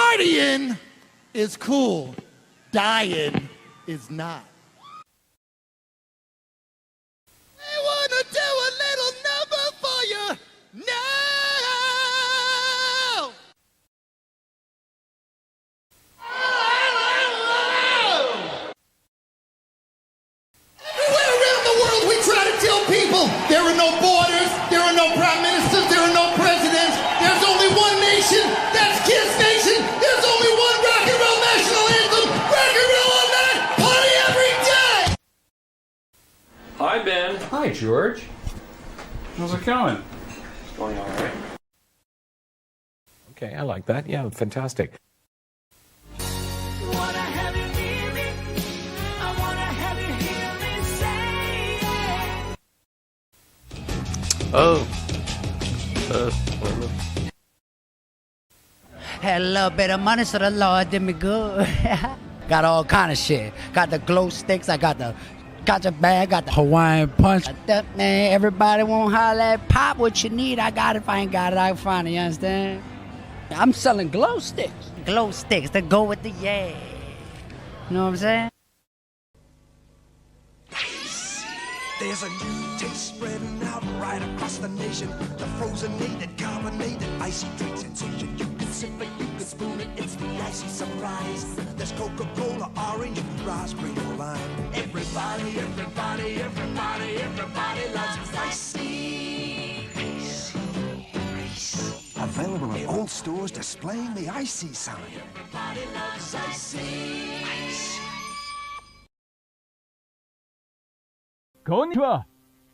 Partying is cool. Dying is not. I wanna do a little number for you now. Everywhere around the world we try to tell people there are no borders, there are no prime ministers, there are no presidents. There's only one nation, that's Kiss Nation. There's only one rock and roll national anthem. Rock and roll all night, party every day. Hi, Ben. Hi, George. How's it going? It's going all right. Okay, I like that. Yeah, fantastic. Had a little bit of money, so the Lord did me good. Got all kind of shit. Got the glow sticks, I got the gotcha bag, got the Hawaiian punch. Man, everybody won't holler at pop what you need. I got it. If I ain't got it, I can find it, you understand? I'm selling glow sticks. Glow sticks that go with the yeah. You know what I'm saying? There's a new taste spreading out right across the nation. The frozenated, carbonated, icy drink sensation. You can sip it, you can spoon it, it's the icy surprise. There's Coca-Cola, orange, raspberry, or lime. Everybody, everybody, everybody, everybody loves icy. Available in all stores displaying the icy sign. Everybody loves icy. Icy. こんにちは。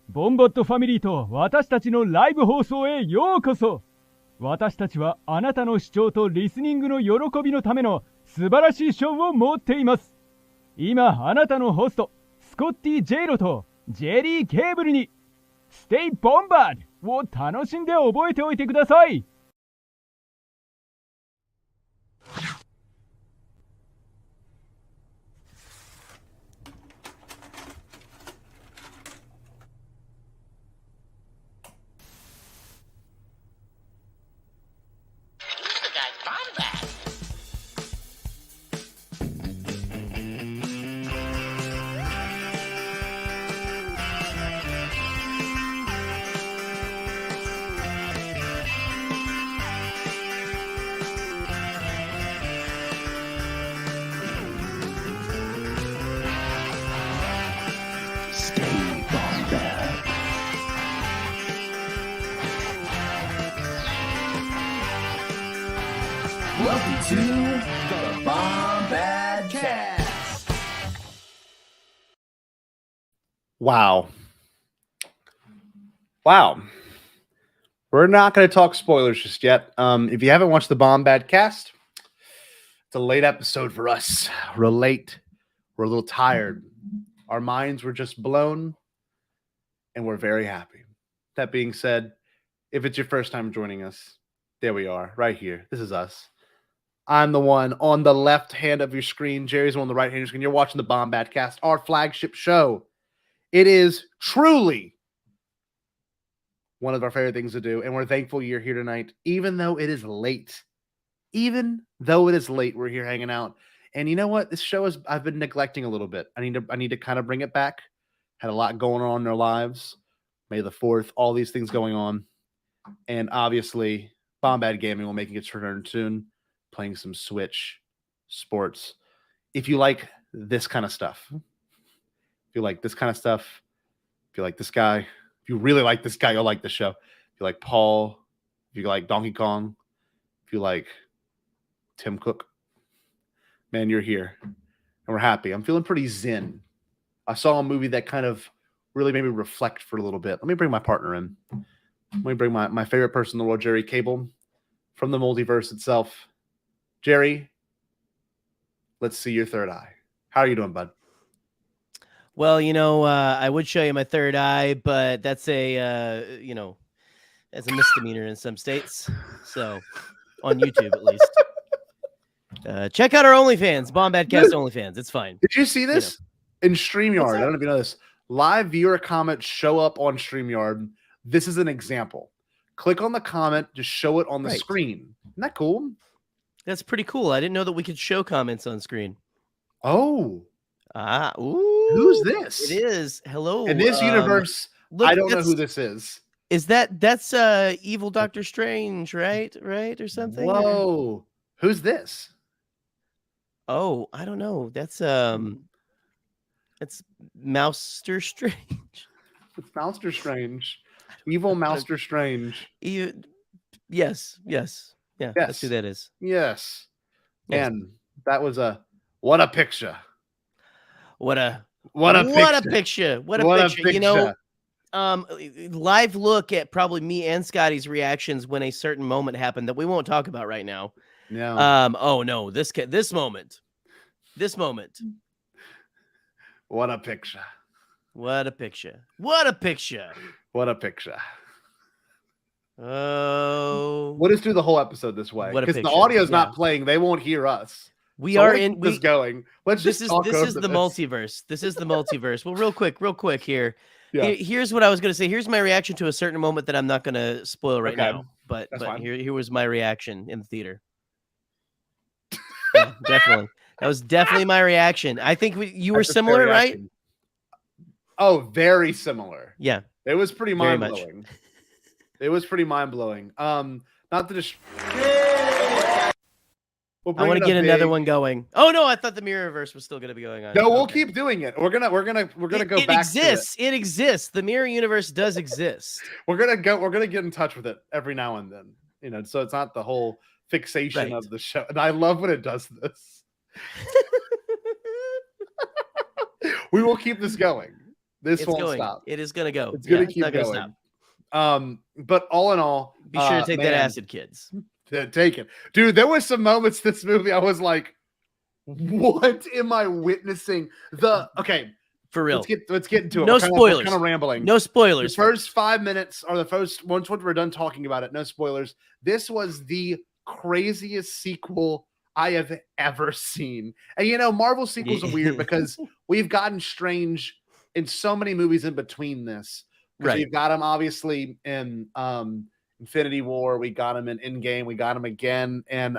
ボンバットファミリーと私たちのライブ放送へようこそ。私たちはあなたの視聴とリスニングの喜びのための素晴らしいショーを持っています。今あなたのホストスコッティ・ジェイロとジェリー・ケーブルに Stay Bombad を楽しんで覚えておいてください。Welcome to the Bombadcast. Wow. We're not going to talk spoilers just yet. If you haven't watched the Bombadcast, it's a late episode for us. We're late. We're a little tired. Our minds were just blown, and we're very happy. That being said, if it's your first time joining us, there we are, right here. This is us. I'm the one on the left hand of your screen. Jerry's on the right hand of your screen. You're watching the Bombadcast, our flagship show. It is truly one of our favorite things to do, and we're thankful you're here tonight, even though it is late. Even though it is late, we're here hanging out. And you know what? This show is I've been neglecting a little bit. I need to kind of bring it back. Had a lot going on in their lives. May the 4th, all these things going on. And obviously, Bombad Gaming will make its return soon. Playing some Switch sports. If you like this kind of stuff, if you like this kind of stuff, if you like this guy, if you really like this guy, you'll like the show. If you like Paul, if you like Donkey Kong, if you like Tim Cook, man, you're here. And we're happy. I'm feeling pretty zen. I saw a movie that kind of really made me reflect for a little bit. Let me bring my partner in. Let me bring my favorite person in the world, Gerry Cable, from the multiverse itself. Gerry, let's see your third eye. How are you doing, bud? Well, I would show you my third eye, but that's a misdemeanor in some states. So, on YouTube at least. Check out our OnlyFans, Bombadcast OnlyFans. It's fine. Did you see this? In StreamYard, I don't know if you know this. Live viewer comments show up on StreamYard. This is an example. Click on the comment, just show it on the screen. Isn't that cool? That's pretty cool. I didn't know that we could show comments on screen. Oh, Ooh. who's this? It is. Hello. In this universe, look, I don't know who this is. Is that's evil Doctor Strange, right? Right or something? Whoa. Who's this? Oh, I don't know. That's Mouster Strange. It's Mouster Strange. Evil Mouster Strange. Yes. Yeah, that's who that is. Yes. Yes. And that was what a picture. What a picture. picture. You know, live look at probably me and Scotty's reactions when a certain moment happened that we won't talk about right now. No. Oh no, this moment. What a picture. What a picture. Oh. We'll just do the whole episode this way. Because the audio's not playing, they won't hear us. We are in this going. Let's just this is the multiverse. This is the multiverse. Well, real quick here. Yeah. Here's what I was gonna say. Here's my reaction to a certain moment that I'm not gonna spoil right now. But here was my reaction in the theater. Yeah, definitely. That was definitely my reaction. I think you were similar, right? Oh, very similar. Yeah. It was pretty mind-blowing. It was pretty mind-blowing. Not to just I want to get another one going. Oh no, I thought the Mirrorverse was still going to be going on. No, we'll keep doing it. We're gonna go it back. Exists. It exists. The Mirror Universe does exist. We're gonna get in touch with it every now and then. You know, so it's not the whole fixation of the show. And I love when it does this. We will keep this going. This won't stop. It is gonna go. It's gonna keep going. But all in all, be sure to take that acid, kids. Take it, dude. There was some moments this movie I was like, "What am I witnessing?" For real. Let's get into it. No spoilers. Kind of rambling. No spoilers. The first 5 minutes, or the first once we're done talking about it, no spoilers. This was the craziest sequel I have ever seen. And you know, Marvel sequels are weird because we've gotten Strange in so many movies in between this. Right. We've got him obviously in Infinity War, we got him in Endgame, we got him again in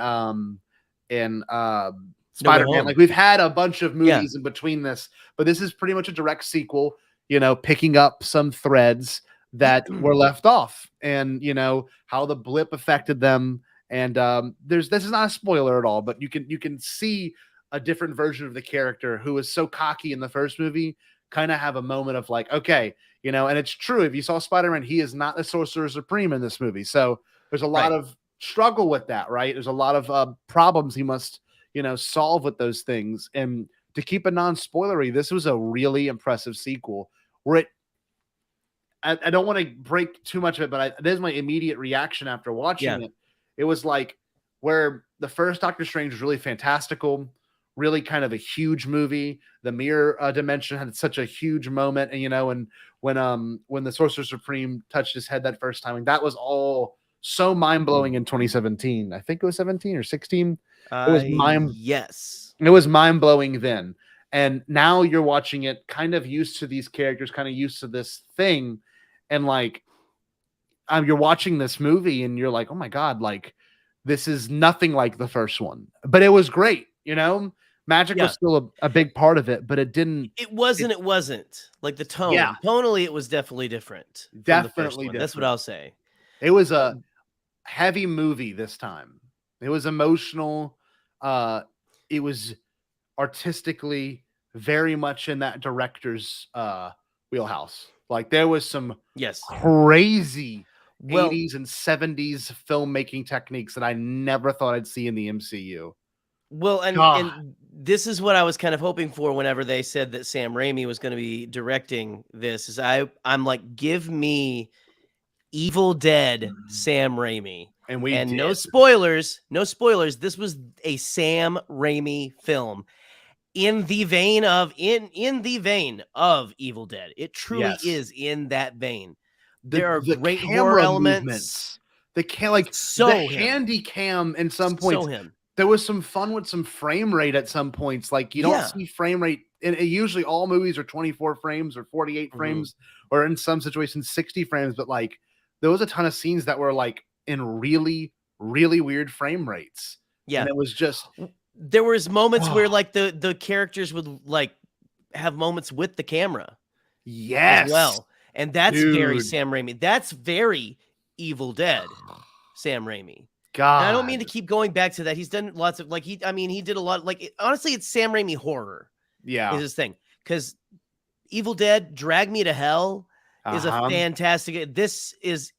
Spider-Man. Like we've had a bunch of movies in between this, but this is pretty much a direct sequel, you know, picking up some threads that were left off and you know how the blip affected them. And this is not a spoiler at all, but you can see a different version of the character who was so cocky in the first movie kind of have a moment of like, okay, you know, and it's true. If you saw Spider-Man, he is not the Sorcerer Supreme in this movie. So there's a lot of struggle with that, right? There's a lot of problems he must, you know, solve with those things. And to keep it non-spoilery, this was a really impressive sequel where I don't want to break too much of it, but there's my immediate reaction after watching it. It was like where the first Doctor Strange was really fantastical, really kind of a huge movie. The mirror dimension had such a huge moment, and you know, and when the Sorcerer Supreme touched his head that first time, and that was all so mind blowing in 2017. I think it was 17 or 16. It was it was mind blowing then, and now you're watching it, kind of used to these characters, kind of used to this thing, and like you're watching this movie, and you're like, oh my god, like this is nothing like the first one, but it was great, you know. Magic was still a big part of it, but it didn't. It wasn't like the tone. Yeah. Tonally, it was definitely different. Definitely different. That's what I'll say. It was a heavy movie this time. It was emotional. It was artistically very much in that director's wheelhouse. Like there was some crazy 80s and 70s filmmaking techniques that I never thought I'd see in the MCU. Well, and this is what I was kind of hoping for whenever they said that Sam Raimi was going to be directing this. Is I'm like, give me Evil Dead Sam Raimi. And no spoilers. This was a Sam Raimi film in the vein of Evil Dead. It truly is in that vein. There are great horror elements. The handy cam in some points. There was some fun with some frame rate at some points. Like you don't see frame rate. And usually all movies are 24 frames or 48 frames, or in some situations 60 frames. But like there was a ton of scenes that were like in really, really weird frame rates Yeah. And it was just there was moments where like the characters would like have moments with the camera yes, as well. And that's very dude. Sam Raimi. That's very Evil Dead Sam Raimi. God, And I don't mean to keep going back to that. He's done lots of like he did a lot like honestly it's Sam Raimi horror yeah, is his thing. Because Evil Dead, Drag Me to Hell is a fantastic. This is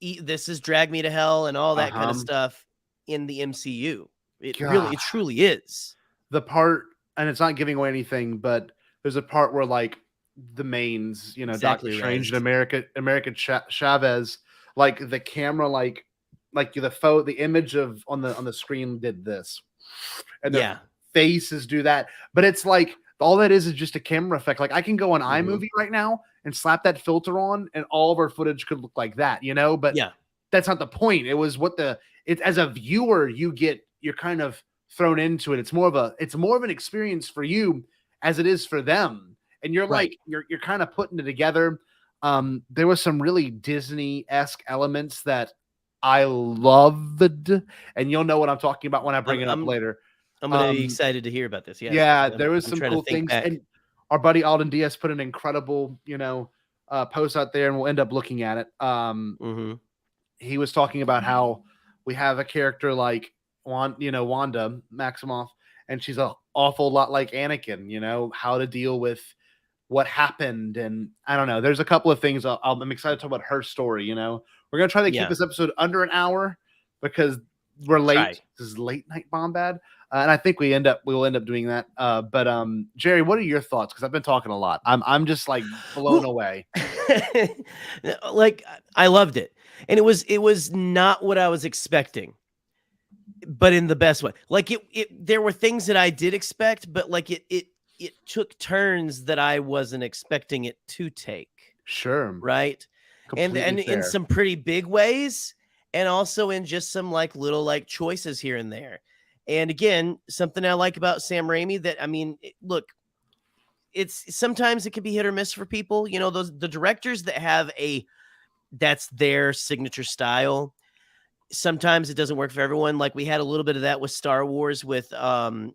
Drag Me to Hell and all that kind of stuff in the MCU. It truly is. The part, and it's not giving away anything, but there's a part where like the mains, you know, Exactly Doctor Strange and American Chavez, like the camera, like the image of on the screen did this, and their faces do that, but it's like all that is just a camera effect. Like I can go on iMovie right now and slap that filter on, and all of our footage could look like that, you know. But that's not the point. It was what as a viewer you're kind of thrown into it. It's more of an experience for you as it is for them, and you're like you're kind of putting it together. There was some really Disney-esque elements that I loved, and you'll know what I'm talking about when I bring it up later. I'm going to be excited to hear about this. Yeah, there was some cool things, and our buddy Alden Diaz put an incredible, post out there, and we'll end up looking at it. He was talking about how we have a character like Wanda Maximoff, and she's an awful lot like Anakin. How to deal with what happened, and I don't know. There's a couple of things I'm excited to talk about her story. We're gonna try to keep this episode under an hour because we're late. This is late night Bombad, and I think we will end up doing that. But Gerry, what are your thoughts? Because I've been talking a lot. I'm just like blown away. Like I loved it, and it was not what I was expecting, but in the best way. Like there were things that I did expect, but like it took turns that I wasn't expecting it to take. Sure. Right. And in some pretty big ways, and also in just some like little like choices here and there. And again, something I like about Sam Raimi that, look, it's sometimes it can be hit or miss for people, the directors that have that's their signature style. Sometimes it doesn't work for everyone. Like we had a little bit of that with Star Wars with, Robert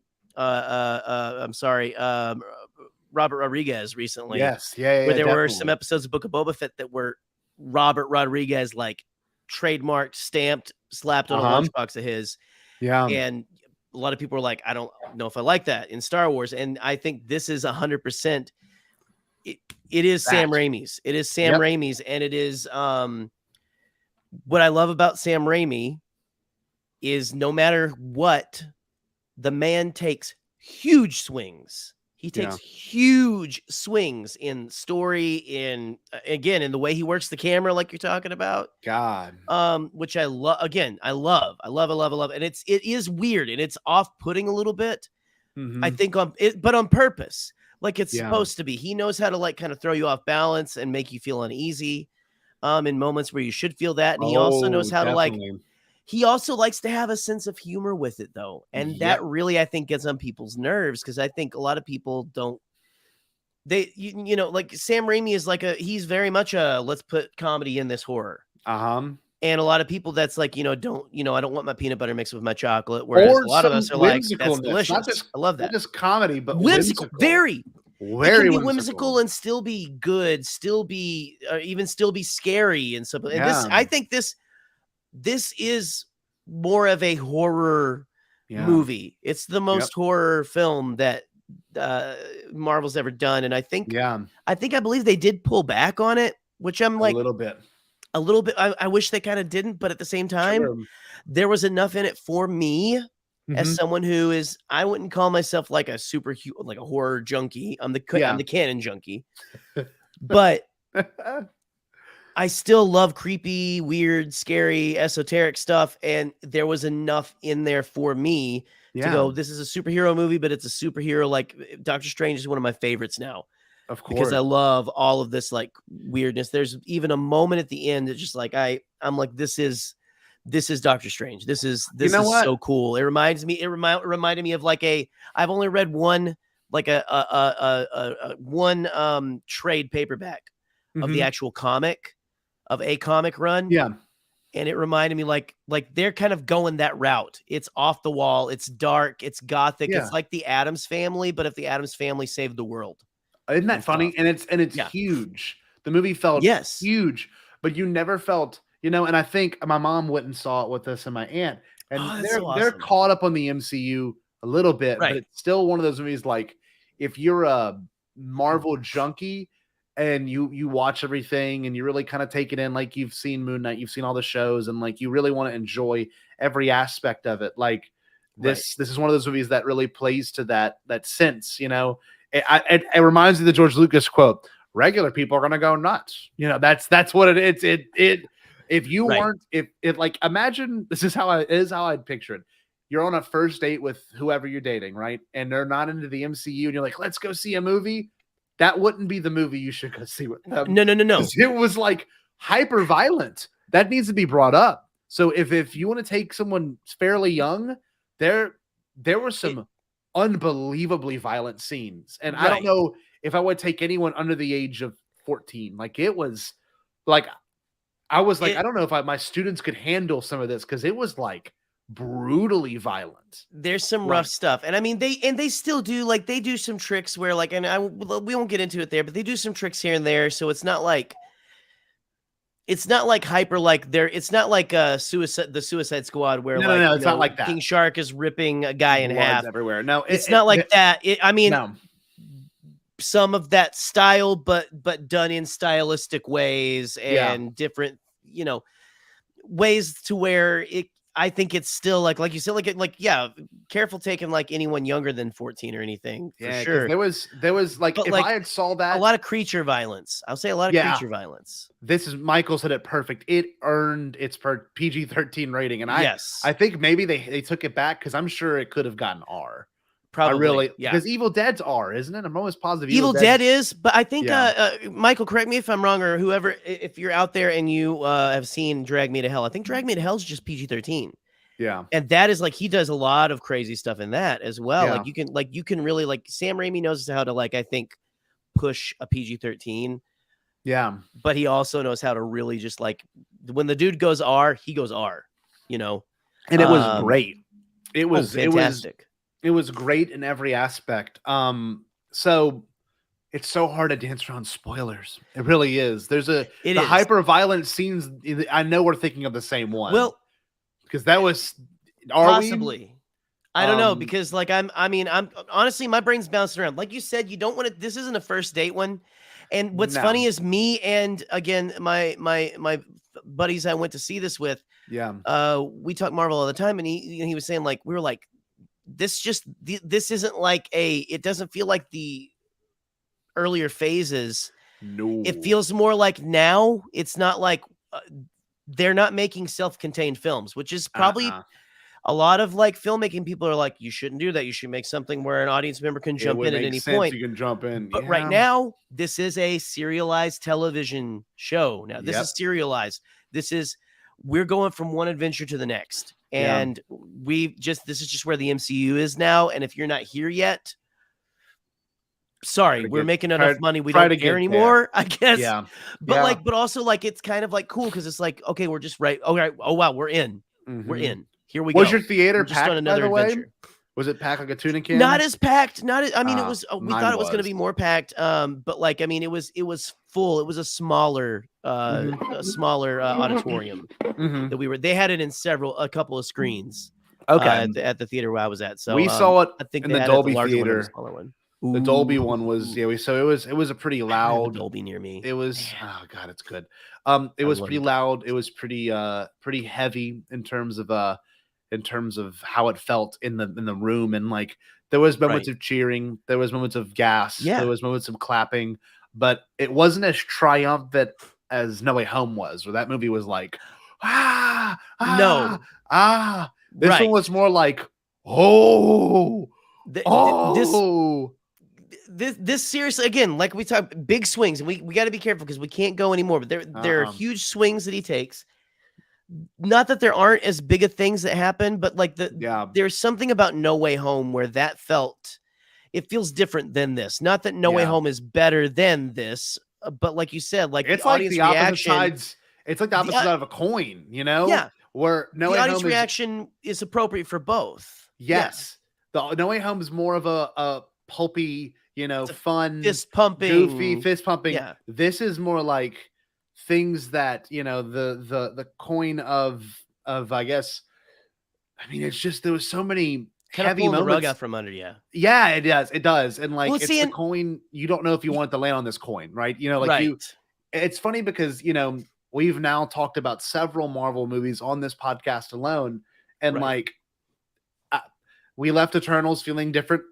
Rodriguez recently. Yes. Yeah. Where there were some episodes of Book of Boba Fett that were Robert Rodriguez, like trademarked, stamped, slapped on a lunchbox of his. Yeah. And a lot of people were like, I don't know if I like that in Star Wars. And I think this is 100%. It is Sam Raimi's. It is Sam Raimi's. And it is what I love about Sam Raimi is no matter what, the man takes huge swings. He takes huge swings in story, in the way he works the camera, like you're talking about. God. Which I love. Again, I love. And it is weird and it's off-putting a little bit. I think but on purpose. Like it's supposed to be. He knows how to like kind of throw you off balance and make you feel uneasy. In moments where you should feel that. And he also knows how to like. He also likes to have a sense of humor with it, though. And that really, I think, gets on people's nerves because I think a lot of people don't. Like Sam Raimi is like he's very much let's put comedy in this horror. And a lot of people that's like, I don't want my peanut butter mixed with my chocolate. Whereas a lot of us are like, that's delicious. I love that. Not just comedy, but whimsical. Very whimsical and still be good, still be scary and stuff. And I think this is more of a horror movie. It's the most horror film that Marvel's ever done. And I believe they did pull back on it, which I'm like a little bit. I wish they kind of didn't, but at the same time, there was enough in it for me as someone who is, I wouldn't call myself like a like a horror junkie. I'm the canon junkie, but I still love creepy, weird, scary, esoteric stuff. And there was enough in there for me to go, this is a superhero movie, but it's a superhero. Like Doctor Strange is one of my favorites now. Of course. Because I love all of this like weirdness. There's even a moment at the end that's just like, I'm like, this is Doctor Strange. This is so cool. It reminded me of like I've only read one, like one trade paperback of the actual comic. Of a comic run. And it reminded me like they're kind of going that route. It's off the wall. It's dark. It's gothic. Yeah. It's like the Addams Family, but if the Addams Family saved the world. Isn't that funny? stuff. And it's Yeah. huge. The movie felt Yes. huge, but you never felt, and I think my mom went and saw it with us and my aunt, and Oh, that's they're so they're awesome. caught up on the MCU a little bit, but Right. it's still one of those movies like if you're a Marvel junkie and you watch everything and you really kind of take it in, like you've seen Moon Knight, you've seen all the shows, and like you really want to enjoy every aspect of it. Like this is one of those movies that really plays to that sense, It reminds me of the George Lucas quote: "Regular people are gonna go nuts." That's what it is. It if you Right. weren't if like imagine this is how I'd picture it. You're on a first date with whoever you're dating, right? And they're not into the MCU, and you're like, "Let's go see a movie." That wouldn't be the movie you should go see with them. No. 'Cause it was like hyper violent. That needs to be brought up. So if you want to take someone fairly young, there were some unbelievably violent scenes. And I don't Right. know if I would take anyone under the age of 14. Like it was like I was like, I don't know if my students could handle some of this because it was like brutally violent. There's some Right. rough stuff. And I mean, they still do they do some tricks where we won't get into it there, but they do some tricks here and there. So it's not like hyper it's not like the Suicide Squad where No, it's not like that. King Shark is ripping a guy in Blood's half everywhere. No, it's not like that. no. Some of that style, but done in stylistic ways and different, ways to where I think it's still like you said, careful taking anyone younger than 14 or anything for sure. There was like But, if I had saw that a lot of creature violence. I'll say a lot of creature violence. This is Michael said it perfect. It earned its PG-13 rating, and I think maybe they took it back because I'm sure it could have gotten R. Probably, because Evil Dead's R, isn't it? I'm almost positive Evil Dead is, but I think Michael, correct me if I'm wrong, or whoever, if you're out there and you have seen Drag Me to Hell, I think Drag Me to Hell is just PG-13. Yeah, and that is he does a lot of crazy stuff in that as well. Yeah. You can really Sam Raimi knows how to I think push a PG-13. Yeah, but he also knows how to really just when the dude goes R, he goes R. And it was great. It was fantastic. It was great in every aspect. So it's so hard to dance around spoilers. It really is. There's hyper violent scenes. I know we're thinking of the same one. Well, because that was possibly. I don't know because I'm honestly my brain's bouncing around. Like you said, you don't want to. This isn't a first date one. And what's funny is me and again my buddies I went to see this with. Yeah. We talk Marvel all the time, and he was saying we were this isn't it doesn't feel like the earlier phases. No, it feels more like now. It's not they're not making self-contained films, which is probably a lot of filmmaking people are you shouldn't do that. You should make something where an audience member can jump in at any point. You can jump in. But right now, this is a serialized television show. Now, this is serialized. We're going from one adventure to the next. And this is just where the MCU is now. And if you're not here yet, sorry, we're making enough money. We don't care anymore, I guess. Yeah. But but also it's kind of cool because it's okay, we're just right. All right. Oh wow, we're in. Mm-hmm. We're in. Here we go. Was your theater just packed on another by the way? adventure? Was it packed like a tuna can? Not as packed. Not as, it was. We mine thought it was going to be more packed. But it was full. It was a smaller, auditorium that we were. They had it in a couple of screens. Okay. At the theater where I was at. So we saw it. I think in they the had Dolby it, the larger one or theater. the smaller one. The Dolby one was So it was a pretty loud Dolby near me. It was oh god, it's good. It was pretty loud. It was pretty heavy in terms of how it felt in the room, and there was moments of cheering, there was moments of gas, there was moments of clapping, but it wasn't as triumphant as No Way Home was, where that movie was this one was more This seriously, again, we talk big swings, and we got to be careful because we can't go anymore. But there are huge swings that he takes. Not that there aren't as big of things that happen, but there's something about No Way Home where that it feels different than this. Not that No Way Home is better than this, but like you said, it's the audience the opposite reaction, sides. It's like the opposite side of a coin, you know? Yeah. Where No the Way audience Home is, reaction is appropriate for both. yes. The No Way Home is more of a pulpy, you know, fun, fist pumping, goofy, fist pumping. Yeah. This is more like things that, you know, the coin of I guess. I mean, it's just there was so many kind of heavy pulling the moments. rug out from under you. Yeah, it does, and like Well, it's see, the coin. You don't know if you want it to land on this coin, right? You know, like right. It's funny because you know we've now talked about several Marvel movies on this podcast alone, and like we left Eternals feeling different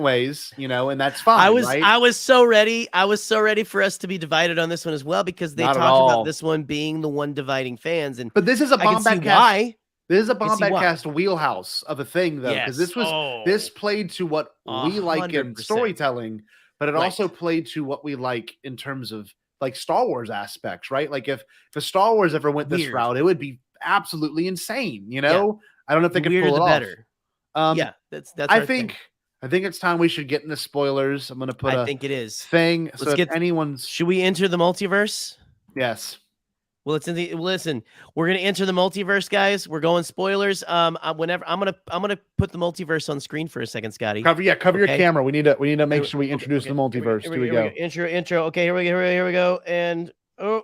ways, you know, and that's fine. I was so ready. I was so ready for us to be divided on this one as well because they Not talked about this one being the one dividing fans, and but this is a Bombad cast. Why? This is a Bombad cast wheelhouse of a thing, though, because Yes. this played to what we like in 100%. storytelling, but it also played to what we like in terms of like Star Wars aspects, right? Like if Star Wars ever went this route, it would be absolutely insane. You know, I don't know if they could pull it off. Better. That's. I think it's time we should get into spoilers. I'm going to put. I think it is thing. So if anyone's, should we enter the multiverse? Yes. Well, it's in the listen. We're gonna enter the multiverse, guys. We're going spoilers. Whenever I'm gonna put the multiverse on screen for a second, Scotty. Cover your camera. We need to make sure we introduce the multiverse. Here we go. Intro. Okay, here we go. And there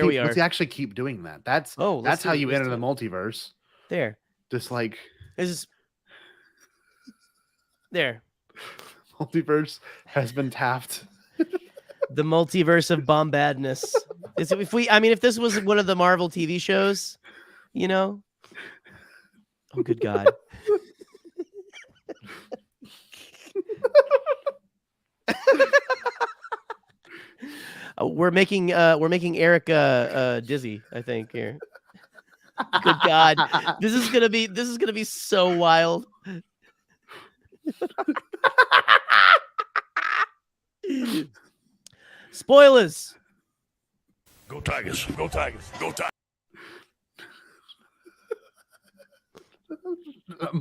we are. Let's actually keep doing that. That's how you enter the multiverse. There. Just like there. Multiverse has been tapped. The multiverse of bombadness. If this was one of the Marvel TV shows, you know. Oh, good God. We're making Eric dizzy, I think here. Good God. This is gonna be so wild. Spoilers. Go Tigers. Go Tigers. Go Tigers.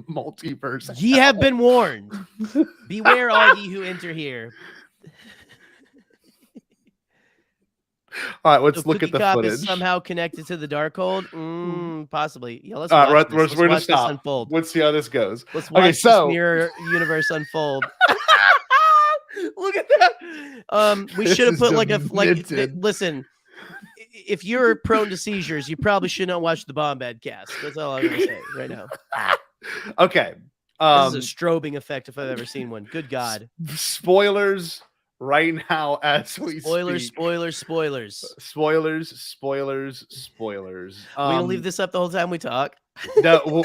Multiverse. Ye have been warned. Beware all ye who enter here. All right, let's look at the Cop footage. Is somehow connected to the Darkhold? Possibly. Yeah, let's all watch right, we're gonna this stop. Unfold. Let's see how this goes. Let's watch this mirror universe unfold. Look at that. We should have put listen. If you're prone to seizures, you probably should not watch the Bombadcast. That's all I'm gonna say right now. Okay. This is a strobing effect if I've ever seen one. Good God. Spoilers right now as we speak. Spoilers. We're gonna leave this up the whole time we talk. No,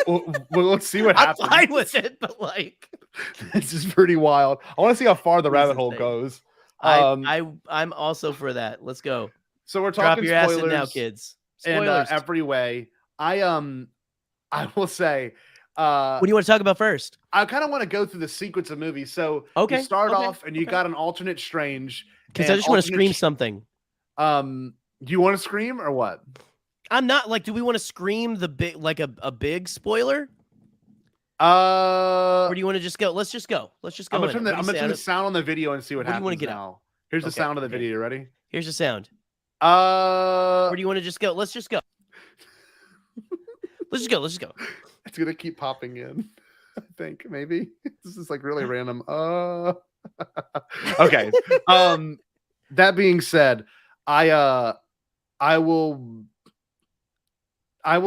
let's see what happens. I'm fine with it, but like this is pretty wild. I want to see how far the rabbit hole goes. I'm also for that. Let's go. So we're talking Drop your spoilers ass in now, kids. Spoilers. in every way. I will say. What do you want to talk about first? I kind of want to go through the sequence of movies. So you start off and you got an alternate Strange. Because I just want to scream something. Do you want to scream or what? I'm not like. Do we want to scream the big like a big spoiler? Or do you want to just go? Let's just go. I'm gonna turn the sound on the video and see what happens. Do you want to get now? Here's the sound of the video. You ready? Here's the sound. Or do you want to just go? Let's just go. Let's just go. It's gonna keep popping in. I think maybe this is like really random. Okay. That being said, I will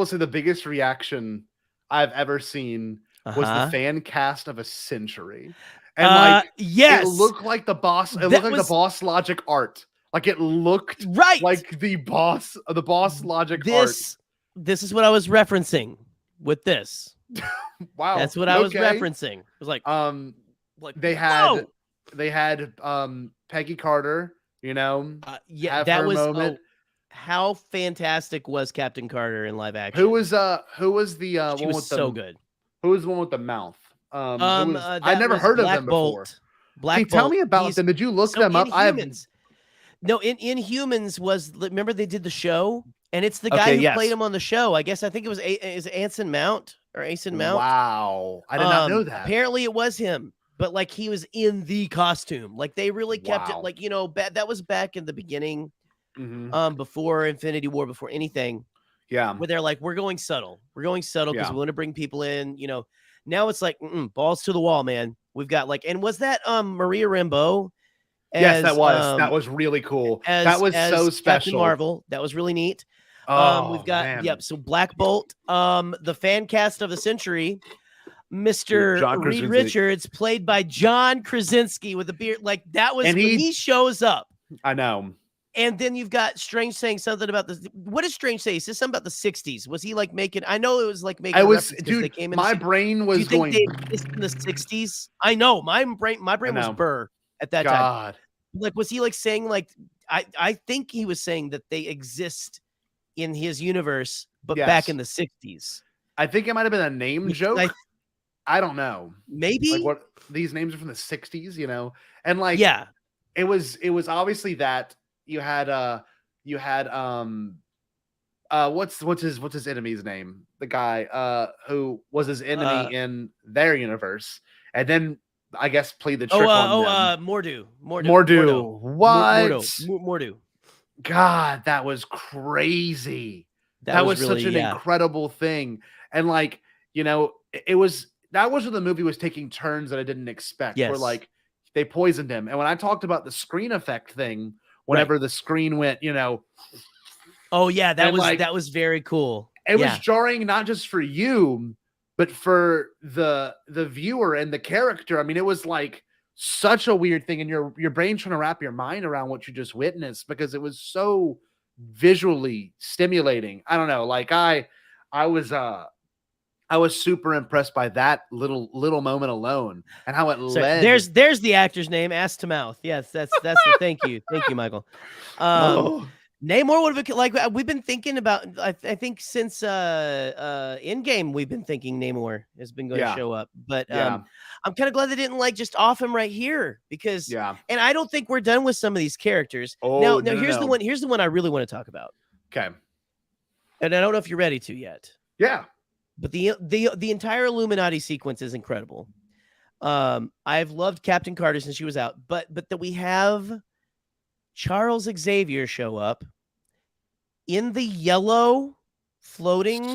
say the biggest reaction I've ever seen was the fan cast of a century. And yes, it looked like the boss. It looked like the Boss Logic art. Like it looked like the boss Logic art. This is what I was referencing with this. Wow, that's what I was referencing. It was like they had Peggy Carter. You know, that was how fantastic was Captain Carter in live action? Who was the she one was with so good? Who was the one with the mouth? I never heard of them before. Black Tell me about them. Did you look them up? No, in Humans was, remember they did the show, and it's the guy who played him on the show. I think it was Anson Mount or Asen Mount. Wow, I did not know that. Apparently it was him, but like he was in the costume. Like they really kept it, like, you know, that was back in the beginning before Infinity War, before anything. Yeah. Where they're like, we're going subtle. We're going subtle because Yeah. we want to bring people in. You know, now it's like balls to the wall, man. We've got like, and was that Maria Rambeau? Yes, that was really cool. That was so Captain special. Marvel. That was really neat. Oh, we've got man. so Black Bolt, the fan cast of the century, Mr. John Reed Krasinski. Richards, played by John Krasinski with a beard. Like that was And when he shows up. I know. And then you've got Strange saying something about this. What does Strange say? He says something about the 60s. Was he like making? I know it was like making. I was, reference 'cause dude. they came in My the 60s. brain was Do you think going. they exist in the 60s? I know my brain was burr at that time. God. Like, was he like saying like? I think he was saying that they exist in his universe, but back in the 60s. I think it might have been a name joke. I don't know. Maybe like what these names are from the 60s, you know, and like it was obviously that you had what's his enemy's name? The guy who was his enemy in their universe, and then I guess played the trick on them. Mordo. What? Mordo. God, that was crazy. That was really, such an incredible thing, and like you know, that was when the movie was taking turns that I didn't expect. Yes. Where like they poisoned him, and when I talked about the screen effect thing, whenever the screen went, you know, oh yeah, that was very cool. It was jarring not just for you, but for the viewer and the character. I mean, it was like such a weird thing, and your brain trying to wrap your mind around what you just witnessed because it was so visually stimulating. I don't know, like I was super impressed by that little moment alone and how it led. There's the actor's name, ass to mouth. Yes, that's the thank you, Michael. Namor would have been like we've been thinking about. I think since Endgame we've been thinking Namor has been going to show up, but I'm kind of glad they didn't like just off him right here because and I don't think we're done with some of these characters. Now here's the one. Here's the one I really want to talk about. Okay, and I don't know if you're ready to yet. Yeah. But the entire Illuminati sequence is incredible. I've loved Captain Carter since she was out, but that we have Charles Xavier show up in the yellow floating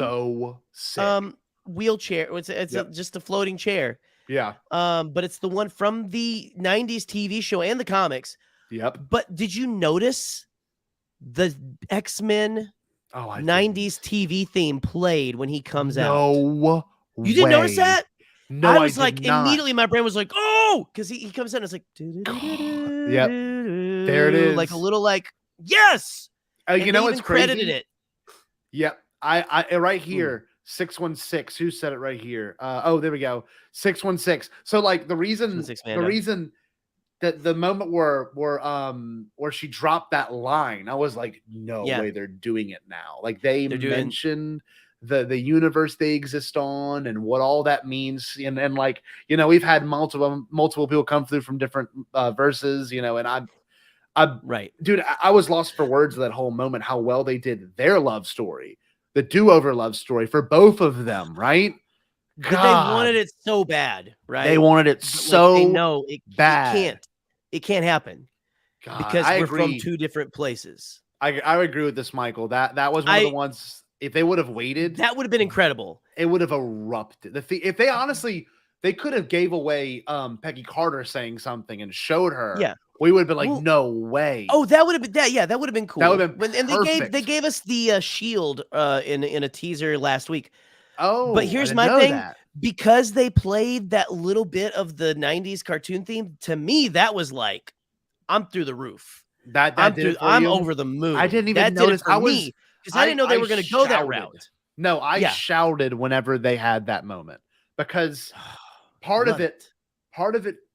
wheelchair. It's just a floating chair. Yeah. But it's the one from the 90s TV show and the comics. Yep. But did you notice the X-Men 90s TV theme played when he comes out? No, you didn't notice that? No, I was like, immediately my brain was like, oh, because he comes in, it's like, yep, there it is, like a little like, yes. You know what's crazy? Credited it. Yep, I right here, 616. Who said it right here? Oh, there we go, 616. So like the reason that the moment where she dropped that line, I was like, no way they're doing it now. Like they mentioned the universe they exist on and what all that means. And like, you know, we've had multiple people come through from different verses, you know, and I'm right. Dude, I was lost for words of that whole moment, how well they did their love story, the do-over love story for both of them, right? God. They wanted it so bad, right? They wanted it so they know bad. It can't happen. God, because we're from two different places. I agree with this, Michael. That was one of the ones. If they would have waited, that would have been incredible. It would have erupted. If they honestly, they could have gave away Peggy Carter saying something and showed her. Yeah, we would have been like, no way. Oh, that would have been that. Yeah, that would have been cool. That would have been and they gave us the shield in a teaser last week. Oh, but here's my thing. Because they played that little bit of the 90s cartoon theme, to me, that was like, I'm through the roof. I'm over the moon. I didn't even notice. Because I didn't know they were going to go that route. No, I shouted whenever they had that moment because part of it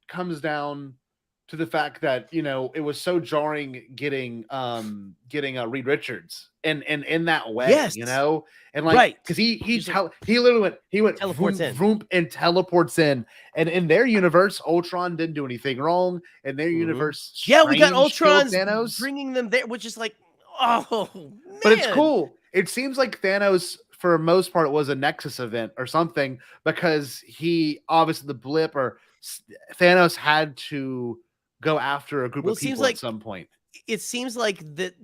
comes down to the fact that, you know, it was so jarring getting Reed Richards and in that way, you know, and like because he literally went teleports vroom, and teleports in, and in their universe, Ultron didn't do anything wrong. In their universe, we got Ultron's Thanos bringing them there, which is like, oh, man. But it's cool. It seems like Thanos, for the most part, it was a Nexus event or something because he obviously the blip or Thanos had to go after a group of people at some point. it seems like that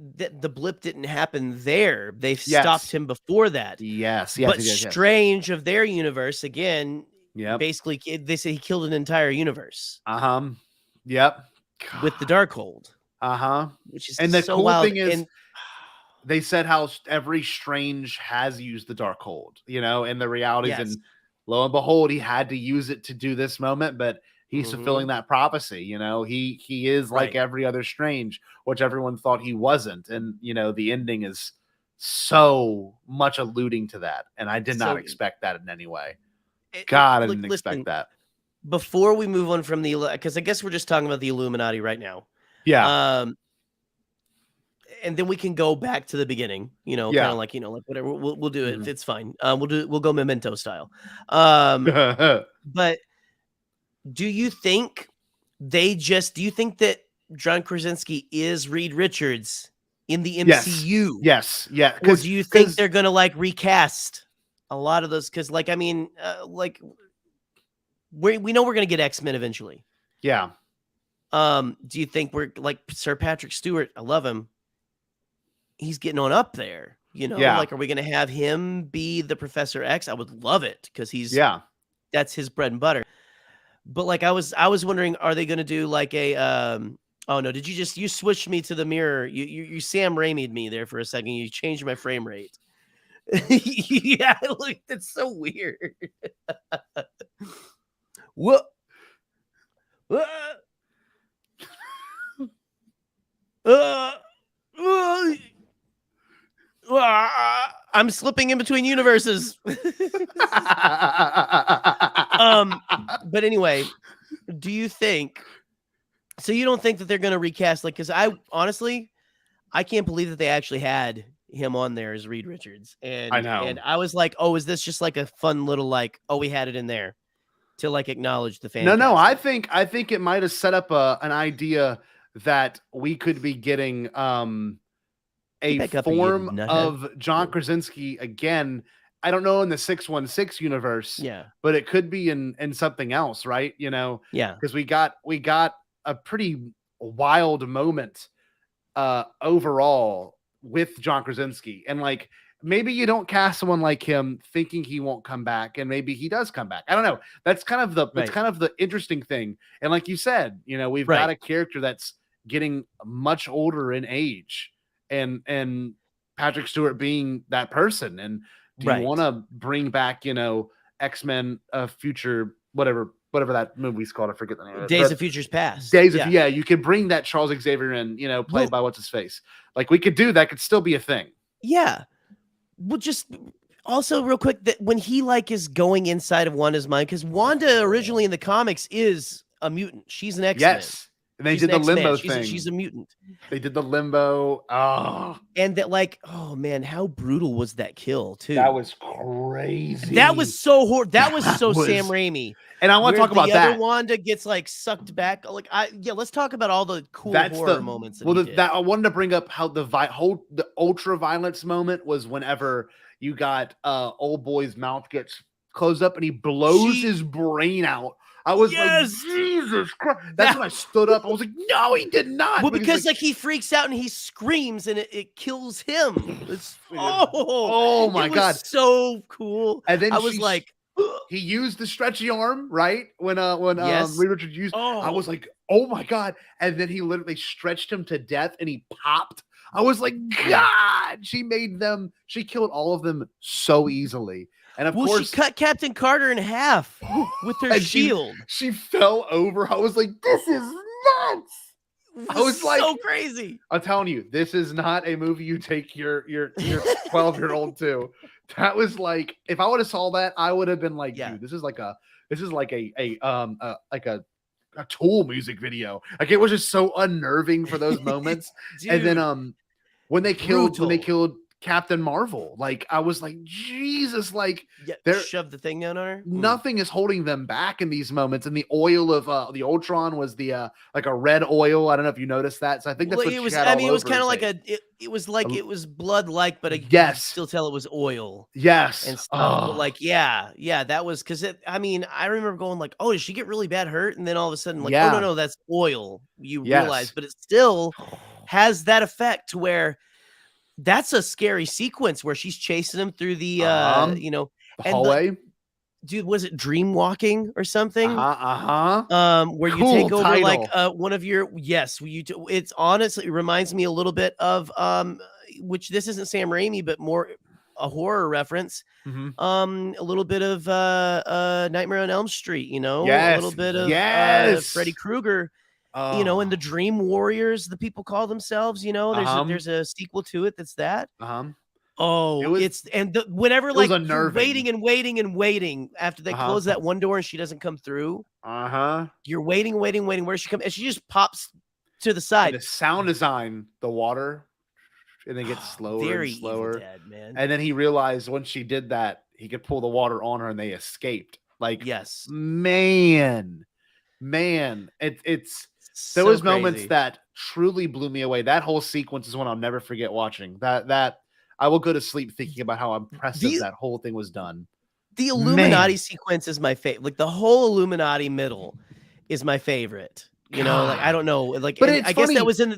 the blip didn't happen there. They stopped him before that. Yes. But Strange of their universe again. Yep. Basically, they say he killed an entire universe. Yep. With the Darkhold. Which is and the so cool wild. thing is, they said how every Strange has used the Darkhold, you know, and the realities, and lo and behold, he had to use it to do this moment, but he's fulfilling that prophecy. You know, he is like every other Strange, which everyone thought he wasn't, and you know, the ending is so much alluding to that, and I did not expect that in any way. I didn't expect that. Before we move on from because I guess we're just talking about the Illuminati right now. Yeah. And then we can go back to the beginning, you know, kind of like, you know, like whatever, we'll do it. It's fine. We'll go Memento style. But do you think that John Krasinski is Reed Richards in the MCU? Yes. Yeah. Or do you think they're going to like recast a lot of those? Cause like, I mean, like we know we're going to get X-Men eventually. Yeah. Do you think we're like Sir Patrick Stewart? I love him. He's getting on up there, you know, like, are we going to have him be the Professor X? I would love it. Cause that's his bread and butter. But like, I was wondering, are they going to do like a, oh no, did you switched me to the mirror. You Sam Raimi'd me there for a second. You changed my frame rate. Yeah. Look, that's so weird. What? I'm slipping in between universes. But anyway, do you think so? You don't think that they're going to recast, like, because I can't believe that they actually had him on there as Reed Richards. And I know. And I was like, oh, is this just like a fun little like, oh, we had it in there to like acknowledge the fan? No, I think it might have set up an idea that we could be getting a form of John Krasinski again. I don't know in the 616 universe, but it could be in something else, right? You know, because we got a pretty wild moment overall with John Krasinski, and like maybe you don't cast someone like him thinking he won't come back, and maybe he does come back. I don't know. That's kind of the interesting thing. And like you said, you know, we've got a character that's getting much older in age, and Patrick Stewart being that person. And do you want to bring back, you know, X-Men future, whatever that movie's called? I forget the name of it. Days of Futures Past. You could bring that Charles Xavier in, you know, played by what's his face. Like we could do that, could still be a thing. Yeah. Well, just also real quick, that when he like is going inside of Wanda's mind, because Wanda originally in the comics is a mutant. She's an X-Men. Yes. And they did the limbo thing. She's a mutant. They did the limbo. Oh. And that, like, oh man, how brutal was that kill too? That was crazy. That was so horrible. That was so Sam Raimi. And I want to talk about that. The other Wanda gets like sucked back. Like, let's talk about all the cool horror moments. That I wanted to bring up how the ultra violence moment was whenever you got old boy's mouth gets closed up and he blows his brain out. I was like, Jesus Christ. That's when I stood up. I was like, no, he did not. Well, because like he freaks out and he screams and it kills him. It's oh my God. So cool. And then I was like, he used the stretchy arm, right? When Reed Richards used, I was like, oh my God. And then he literally stretched him to death and he popped. I was like, God, she killed all of them so easily. And of course, she cut Captain Carter in half with her shield. She fell over. I was like, this is nuts. I was like, so crazy. I'm telling you, this is not a movie you take your 12-year-old to. That was like, if I would have saw that, I would have been like, dude, this is like a Tool music video. Like it was just so unnerving for those moments. And then when they killed Captain Marvel, like I was like, Jesus, like shove the thing down on her. Nothing is holding them back in these moments. And the oil of the Ultron was the like a red oil. I don't know if you noticed that. So I think that's what it was. I mean, it was kind of like it was like it was blood like, but you could still tell it was oil. Yes, and stuff. But like that was because I mean, I remember going like, oh, did she get really bad hurt? And then all of a sudden, like, oh no, that's oil. You realize, but it's still. has that effect where that's a scary sequence where she's chasing him through the you know, The and hallway. dude, was it dream walking or something? Where you Cool take over title. like one of your it's honestly, it reminds me a little bit of which this isn't Sam Raimi, but more a horror reference. Mhm. A little bit of Nightmare on Elm Street, you know, a Yes, little bit of yes. Freddy Krueger, you know, and the Dream Warriors, the people call themselves, you know, there's a sequel to it that's that. Oh, whenever like you're unnerving. waiting and waiting and waiting after they close that one door and she doesn't come through. You're waiting. Where's she come? And she just pops to the side. And the sound design, the water, and then gets slower Very and slower. Evil Dead, man. And then he realized once she did that, he could pull the water on her, and they escaped. Like, yes, man, it's so there was moments crazy. that truly blew me away. That whole sequence is one I'll never forget watching. That I will go to sleep thinking about how impressive that whole thing was done. The Illuminati sequence is my favorite. Like the whole Illuminati middle is my favorite. You know, like I don't know, like, but I guess that was in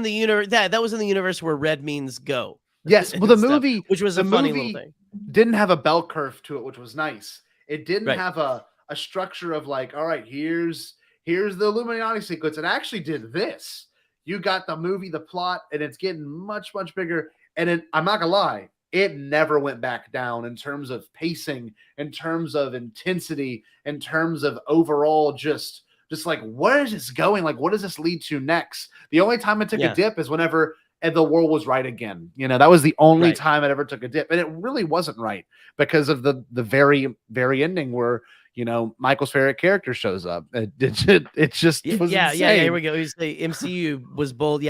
the universe. That was in the universe where red means go. Yes, well, the movie, which was a funny little thing, didn't have a bell curve to it, which was nice. It didn't have a structure of like, all right, here's the Illuminati sequence. It actually did this. You got the movie, the plot, and it's getting much bigger. And I'm not gonna lie, it never went back down in terms of pacing, in terms of intensity, in terms of overall just like, where is this going? Like, what does this lead to next? The only time it took a dip is whenever the world was right again. You know, that was the only time it ever took a dip. And it really wasn't right because of the very, very ending where, you know, Michael's favorite character shows up. It just was insane. Here we go. He's the MCU was bold.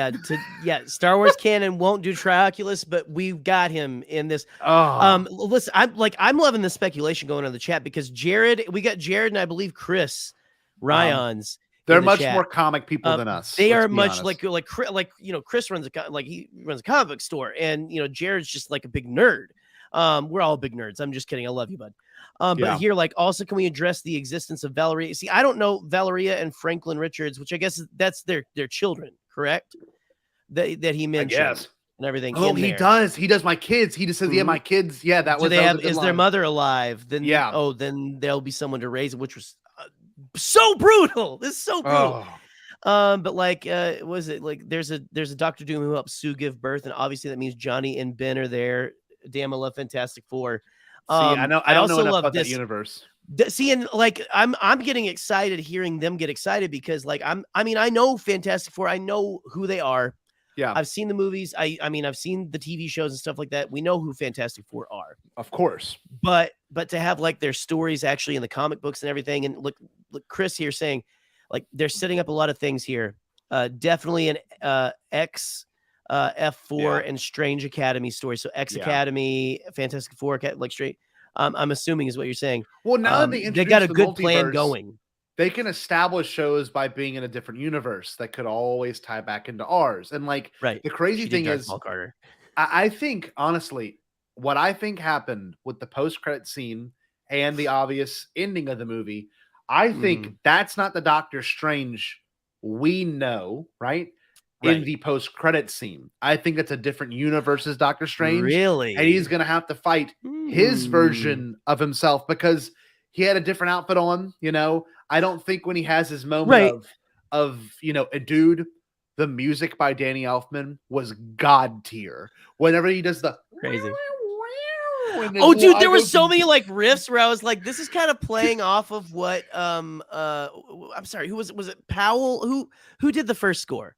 Star Wars canon won't do Trioculus, but we've got him in this. Listen, I'm loving the speculation going on in the chat because we got Jared and I believe Chris Ryans. They're much more comic people than us. They are much like you know, Chris runs he runs a comic book store, and you know, Jared's just like a big nerd. We're all big nerds. I'm just kidding. I love you, bud. But here, like, also, can we address the existence of Valeria? See, I don't know Valeria and Franklin Richards, which I guess that's their children, correct? That he mentioned and everything. Oh, he does. He does my kids. He just says, "Yeah, my kids." Yeah, that was. Is their mother alive? Then then there'll be someone to raise it, which was so brutal. This is so brutal. But like, was it like there's a Dr. Doom who helps Sue give birth, and obviously that means Johnny and Ben are there. Damn, I love Fantastic Four. I don't know enough about that universe. See, and like I'm getting excited hearing them get excited because like I know Fantastic Four. I know who they are. Yeah, I've seen the movies. I've seen the TV shows and stuff like that. We know who Fantastic Four are, of course. But to have like their stories actually in the comic books and everything, and look Chris here saying like they're setting up a lot of things here. Definitely an X. F4 and Strange Academy story. So X Academy, Fantastic Four, like straight. I'm assuming is what you're saying. Well, now they got a good plan going. They can establish shows by being in a different universe that could always tie back into ours. And like, the crazy thing is, I think honestly, what I think happened with the post-credit scene and the obvious ending of the movie, I think that's not the Doctor Strange we know, right? In the post-credit scene. I think it's a different universe as Doctor Strange. Really? And he's going to have to fight his version of himself because he had a different outfit on, you know. I don't think when he has his moment of, you know, a dude, the music by Danny Elfman was god tier. Whenever he does the crazy. Oh, dude, there were so many like riffs where I was like, this is kind of playing off of what I'm sorry, who was it Powell? Who did the first score?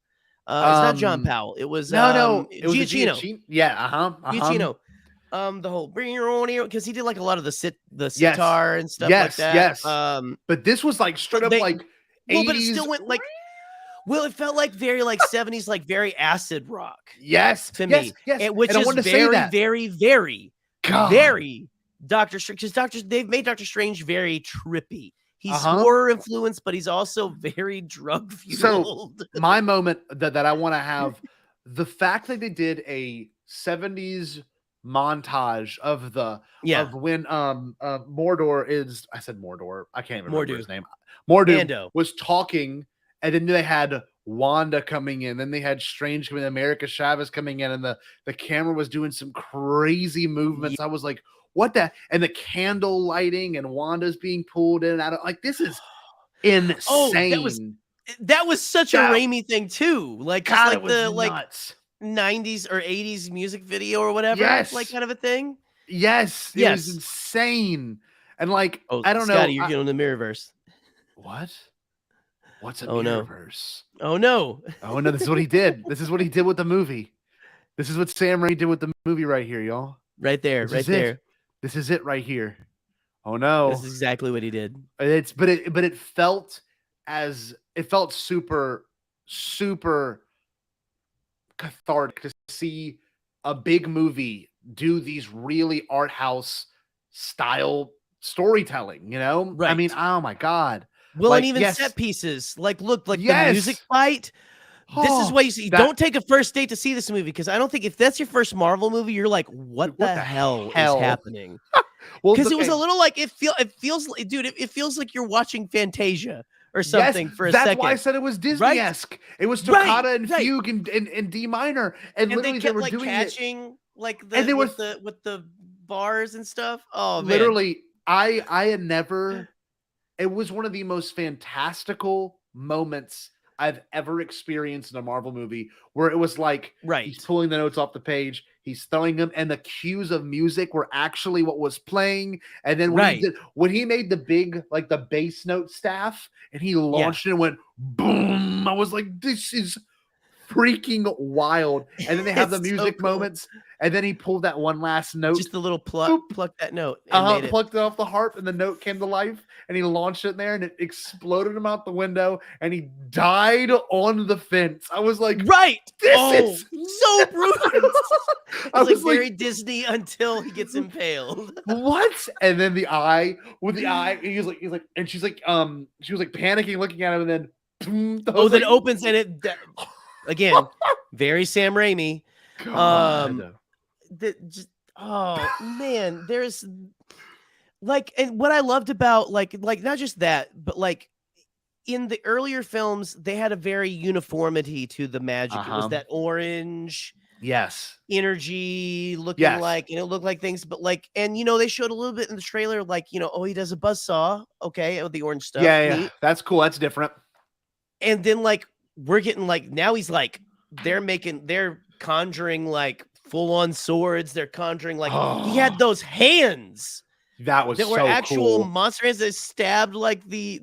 It's not John Powell. It was it was Giacchino. Giacchino. The whole bring your own ear because he did like a lot of the sitar and stuff like that. Yes. But this was like straight up like 80s. But it still went like. Well, it felt like very like 70s, like very acid rock. Yes, to me, which is very Doctor Strange. Because they've made Doctor Strange very trippy. He's horror influenced, but he's also very drug fueled. So my moment that I want to have, the fact that they did a 70s montage of of when Mordor is, I said Mordor, I can't even remember his name. Mordo was talking, and then they had Wanda coming in. Then they had Strange coming in, America Chavez coming in, and the camera was doing some crazy movements. I was like, what the? And the candle lighting and Wanda's being pulled in and out of, like, this is insane. Oh, that was such a Raimi thing too. Like, just God, like it was the nuts. 90s or 80s music video or whatever. Yes. Like, kind of a thing. Yes. It was insane. And like, I don't know. Scotty, you're getting on the Mirrorverse. What? What's a Mirrorverse? Oh no. Oh no, this is what he did. This is what he did with the movie. This is what Sam Raimi did with the movie right here, y'all. Right there, This right is there. it. This is it right here. Oh no. This is exactly what he did. But it felt super cathartic to see a big movie do these really art house style storytelling, you know? Right. I mean, oh my God. Well, Like, and even yes. set pieces. Like, look, like Yes. the music fight. This is Oh, what you see. that- Don't take a first date to see this movie, because I don't think if that's your first Marvel movie, you're like, what the hell is happening? Well, Because it was okay. a little like it feels like you're watching Fantasia or something for a that's second. why I said it was Disney-esque. It was Toccata and Fugue and D minor, and literally they kept were like doing catching like the And they with the bars and stuff. Oh man. literally. I had never. It was one of the most fantastical moments I've ever experienced in a Marvel movie, where it was like he's pulling the notes off the page, he's throwing them, and the cues of music were actually what was playing. And then when he made the big, like the bass note staff, and he launched it and went boom, I was like, this is freaking wild. And then they have the music moments, and then he pulled that one last note, just a little pluck that note, and plucked it off the harp, and the note came to life, and he launched it in there, and it exploded him out the window, and he died on the fence. I was like, this is so brutal. I It's was like very Disney until he gets impaled. What? And then the eye, he was like, and she's like, she was like panicking, looking at him, and then then opens, and it again, very Sam Raimi. God. Oh man, there's like, and what I loved about like not just that, but like in the earlier films, they had a very uniformity to the magic. It was that orange energy looking like, and it looked like things, but like, and they showed a little bit in the trailer, like, he does a buzzsaw, with the orange stuff. Yeah, that's cool, that's different. And then like we're getting like, now he's like, they're conjuring like full-on swords. They're conjuring like he had those hands that were so actual cool. monster hands that stabbed like the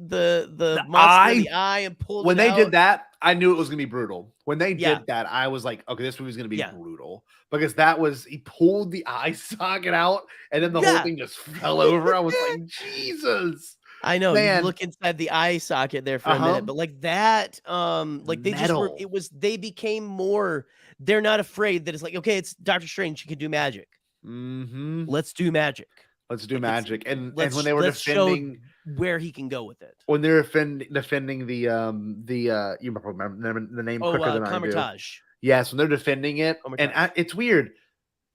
monster in the eye and pulled when it they out. did that, I knew it was gonna be brutal. When they did that, I was like, okay, this movie's gonna be brutal, because he pulled the eye socket out, and then the whole thing just fell over. I was like, Jesus. I know, Man. you look inside the eye socket there for a minute, but like that, like they Metal. they became more, they're not afraid that it's like, okay, it's Doctor Strange, he can do magic. Mm-hmm. Let's do magic. Let's do magic. And when Let's they were defending where he can go with it. when they were defending the you remember the name quicker than I do. Carmitage. Yes, when they're defending it, and it's weird.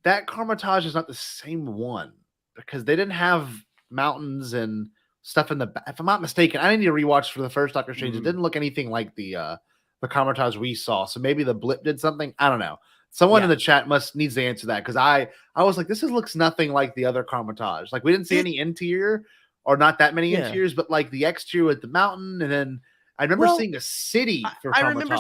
That Carmitage is not the same one, because they didn't have mountains and stuff in the back. If I'm not mistaken, I need to rewatch for the first Doctor Strange. It didn't look anything like the Carmitage we saw. So maybe the blip did something. I don't know. Someone in the chat needs to answer that, because I was like, this looks nothing like the other Carmitage. Like, we didn't see any interior, or not that many interiors, but like the exterior with the mountain, and then I remember seeing a city for Carmitage. I don't remember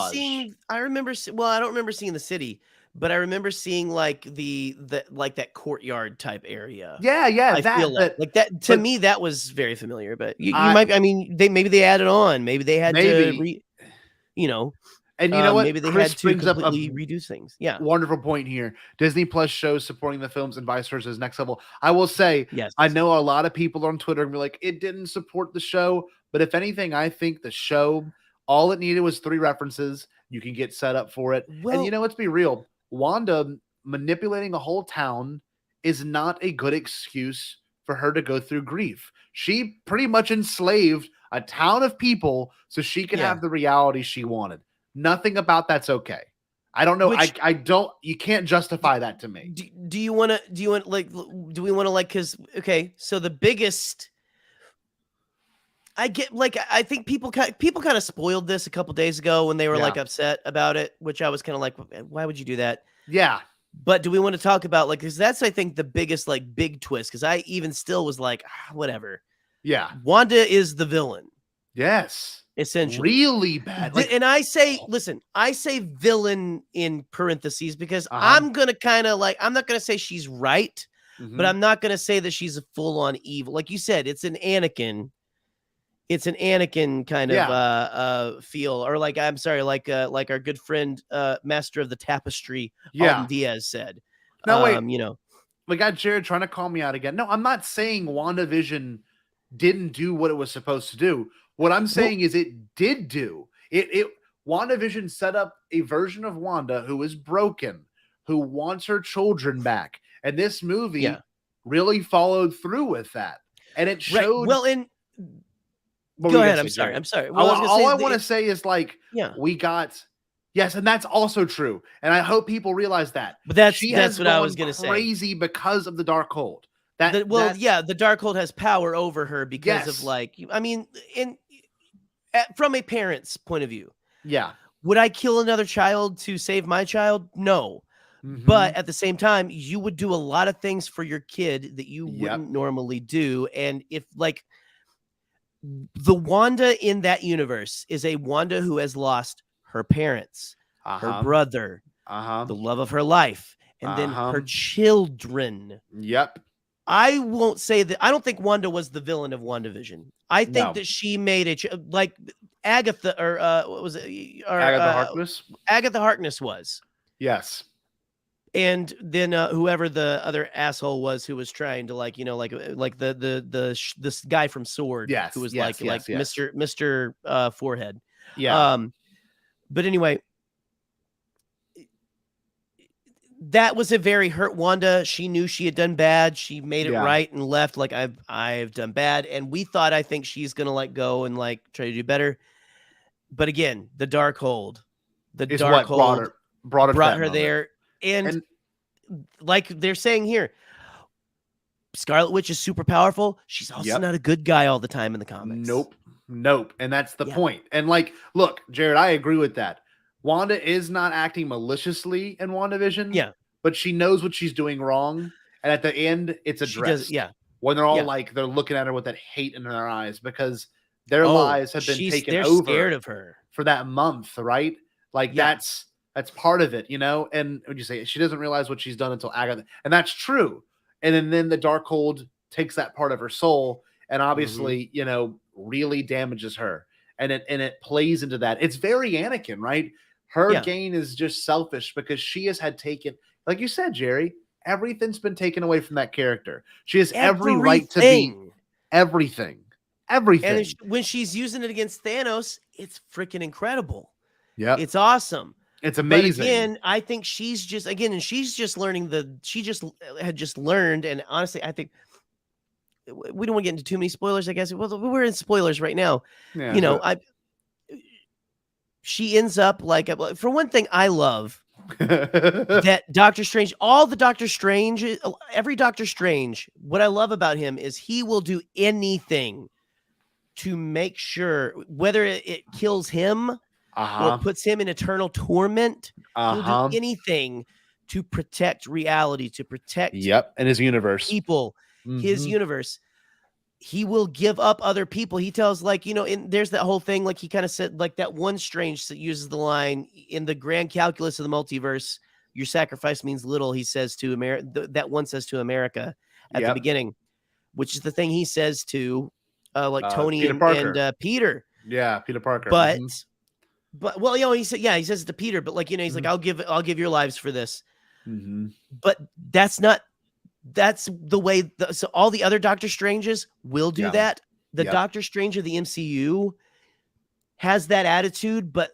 seeing the city, but I remember seeing like the like that courtyard type area. Yeah, I feel like that to me that was very familiar. But you might, I mean, maybe they added on, maybe they had to, and you know what? Maybe they Chris had to brings up completely redo things. Yeah, wonderful point here. Disney Plus shows supporting the films and vice versa is next level. I will say, yes, I know a lot of people on Twitter and be like, it didn't support the show, but if anything, I think the show, all it needed was 3 references. You can get set up for it. Well, and let's be real. Wanda manipulating a whole town is not a good excuse for her to go through grief. She pretty much enslaved a town of people so she could have the reality she wanted. Nothing about that's okay. I don't know. I don't. You can't justify that to me. Do we want to like? Because okay, so the biggest. I get like I think people kind of spoiled this a couple days ago when they were like upset about it, which I was kind of like, why would you do that? Yeah. But do we want to talk about like, because that's I think the biggest like big twist, because I even still was like, whatever. Yeah. Wanda is the villain. Yes. Essentially. Really bad. Like, and I say, listen, I say villain in parentheses because I'm gonna kind of like, I'm not gonna say she's right, but I'm not gonna say that she's a full-on evil. Like you said, it's an Anakin. It's an Anakin kind of feel, or like I'm sorry, like our good friend Master of the Tapestry, Alden Diaz said. No, wait, you know, we got Jared trying to call me out again. No, I'm not saying WandaVision didn't do what it was supposed to do. What I'm saying is it did do it. WandaVision set up a version of Wanda who is broken, who wants her children back, and this movie really followed through with that, and it showed well in. Go ahead. I'm sorry. Well, all I want to say is like, we got, yes, and that's also true. And I hope people realize that. But that's what I was going to say. Crazy because of the Darkhold. The Darkhold has power over her because of like, I mean, from a parent's point of view. Yeah. Would I kill another child to save my child? No. But at the same time, you would do a lot of things for your kid that you wouldn't normally do. And if like, the Wanda in that universe is a Wanda who has lost her parents, her brother, the love of her life, and then her children. Yep. I won't say that. I don't think Wanda was the villain of WandaVision. I think that she made like Agatha, or what was it? Agatha Harkness. Agatha Harkness was. Yes. And then whoever the other asshole was who was trying to like, you know, like this guy from Sword, who was Mr. Forehead. Yeah. But anyway, that was a very hurt Wanda. She knew she had done bad. She made it right and left. Like I've done bad. And we thought, I think she's going to like go and like try to do better. But again, the Darkhold brought her there. And like they're saying here, Scarlet Witch is super powerful. She's also not a good guy all the time in the comics. Nope. And that's the point. And like, look, Jared, I agree with that. Wanda is not acting maliciously in WandaVision. Yeah. But she knows what she's doing wrong. And at the end, it's addressed. When they're all like, they're looking at her with that hate in their eyes because their lives have been taken over. They're scared of her for that month, right? Like that's part of it, you know? And would you say she doesn't realize what she's done until Agatha? And that's true. And then the Darkhold takes that part of her soul and obviously, you know, really damages her. And it plays into that. It's very Anakin, right? Her gain is just selfish because she has had taken, like you said, Jerry, everything's been taken away from that character. She has every right to be everything. And when she's using it against Thanos, it's freaking incredible. Yeah. It's awesome. It's amazing. But again, I think she's just learning she had just learned. And honestly, I think we don't want to get into too many spoilers, I guess. Well, we're in spoilers right now. Yeah, you know, she ends up like, for one thing, I love that Doctor Strange, every Doctor Strange, what I love about him is he will do anything to make sure, whether it kills him or puts him in eternal torment, he'll do anything to protect reality, to protect and his universe, people, his universe. He will give up other people. He tells, like, you know, there's that whole thing, like he kind of said, like that one Strange that uses the line in the grand calculus of the multiverse, your sacrifice means little, he says to America, that one says to America at the beginning, which is the thing he says to Tony and Peter. Yeah, Peter Parker. But well, you know, he says it to Peter, but like, you know, he's like, I'll give your lives for this. But that's the way. So all the other Doctor Stranges will do that. The Doctor Strange of the MCU has that attitude, but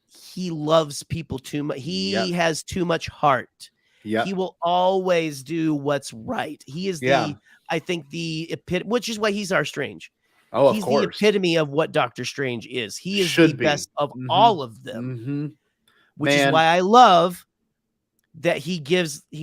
he loves people too much. He has too much heart. He will always do what's right. He is I think the epitome, which is why he's our Strange. Oh, he's of course. The epitome of what Doctor Strange is. He is the best of all of them, which is why I love that he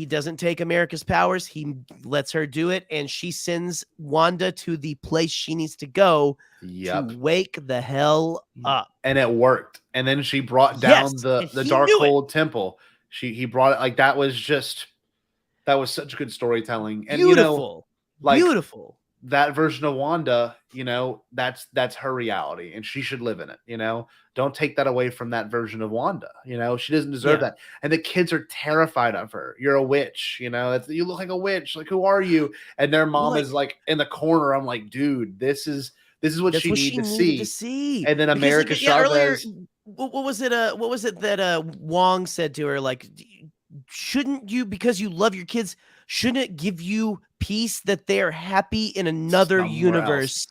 doesn't take America's powers. He lets her do it, and she sends Wanda to the place she needs to go to wake the hell up. And it worked. And then she brought down the Darkhold temple. He brought it, like, that was such good storytelling. And beautiful. Beautiful. That version of Wanda, that's her reality, and she should live in it. Don't take that away from that version of Wanda. She doesn't deserve that. And the kids are terrified of her. You're a witch. You look like a witch. Like, who are you? And their mom is like in the corner. I'm like, dude, this is what she needed to see. And then America Chavez. What was it that Wong said to her? Like, shouldn't you, because you love your kids, shouldn't it give you peace that they're happy in another universe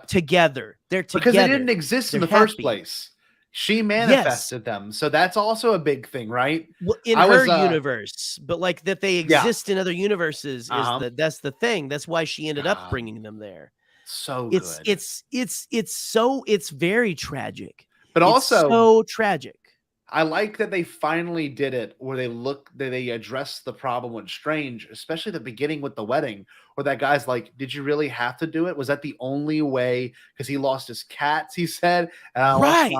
together? They're together. Because they didn't exist in the first place. She manifested them. So that's also a big thing, right? Well, in her universe, but like that they exist in other universes that's the thing. That's why she ended up bringing them there. So good. It's very tragic. But also so tragic. I like that they finally did it where they addressed the problem with Strange, especially the beginning with the wedding, where that guy's like, did you really have to do it? Was that the only way? Because he lost his cats, he said. And I lost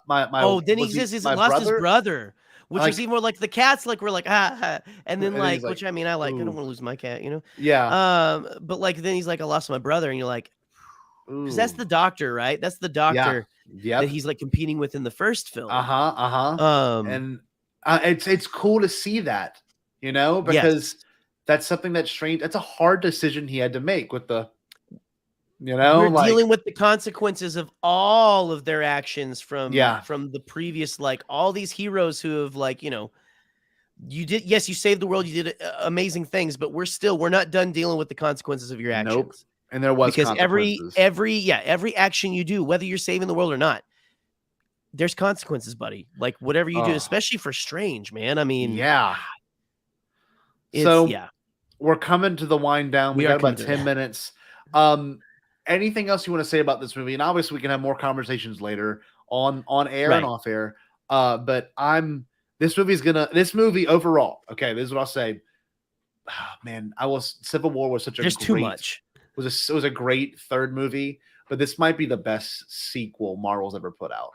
my then he lost his brother, which was even more like the cats, like, we're like, and then like, which I mean, I like, I don't want to lose my cat, Yeah. But like, then he's like, I lost my brother, and you're like, because that's the doctor, right? That's the doctor that he's like competing with in the first film. And it's cool to see that, because that's something that's strange. That's a hard decision he had to make with the, we're dealing with the consequences of all of their actions from the previous, like, all these heroes who have, like, you saved the world, you did amazing things, but we're not done dealing with the consequences of your actions. Nope. And there was, because every action you do, whether you're saving the world or not, there's consequences, buddy. Like, whatever you do, especially for Strange, man. I mean, we're coming to the wind down. We got about 10 minutes. Anything else you want to say about this movie? And obviously we can have more conversations later on air and off air. But this movie overall. Okay, this is what I'll say. Oh, man, Civil War was such a There's too much. It was a great third movie, but this might be the best sequel Marvel's ever put out.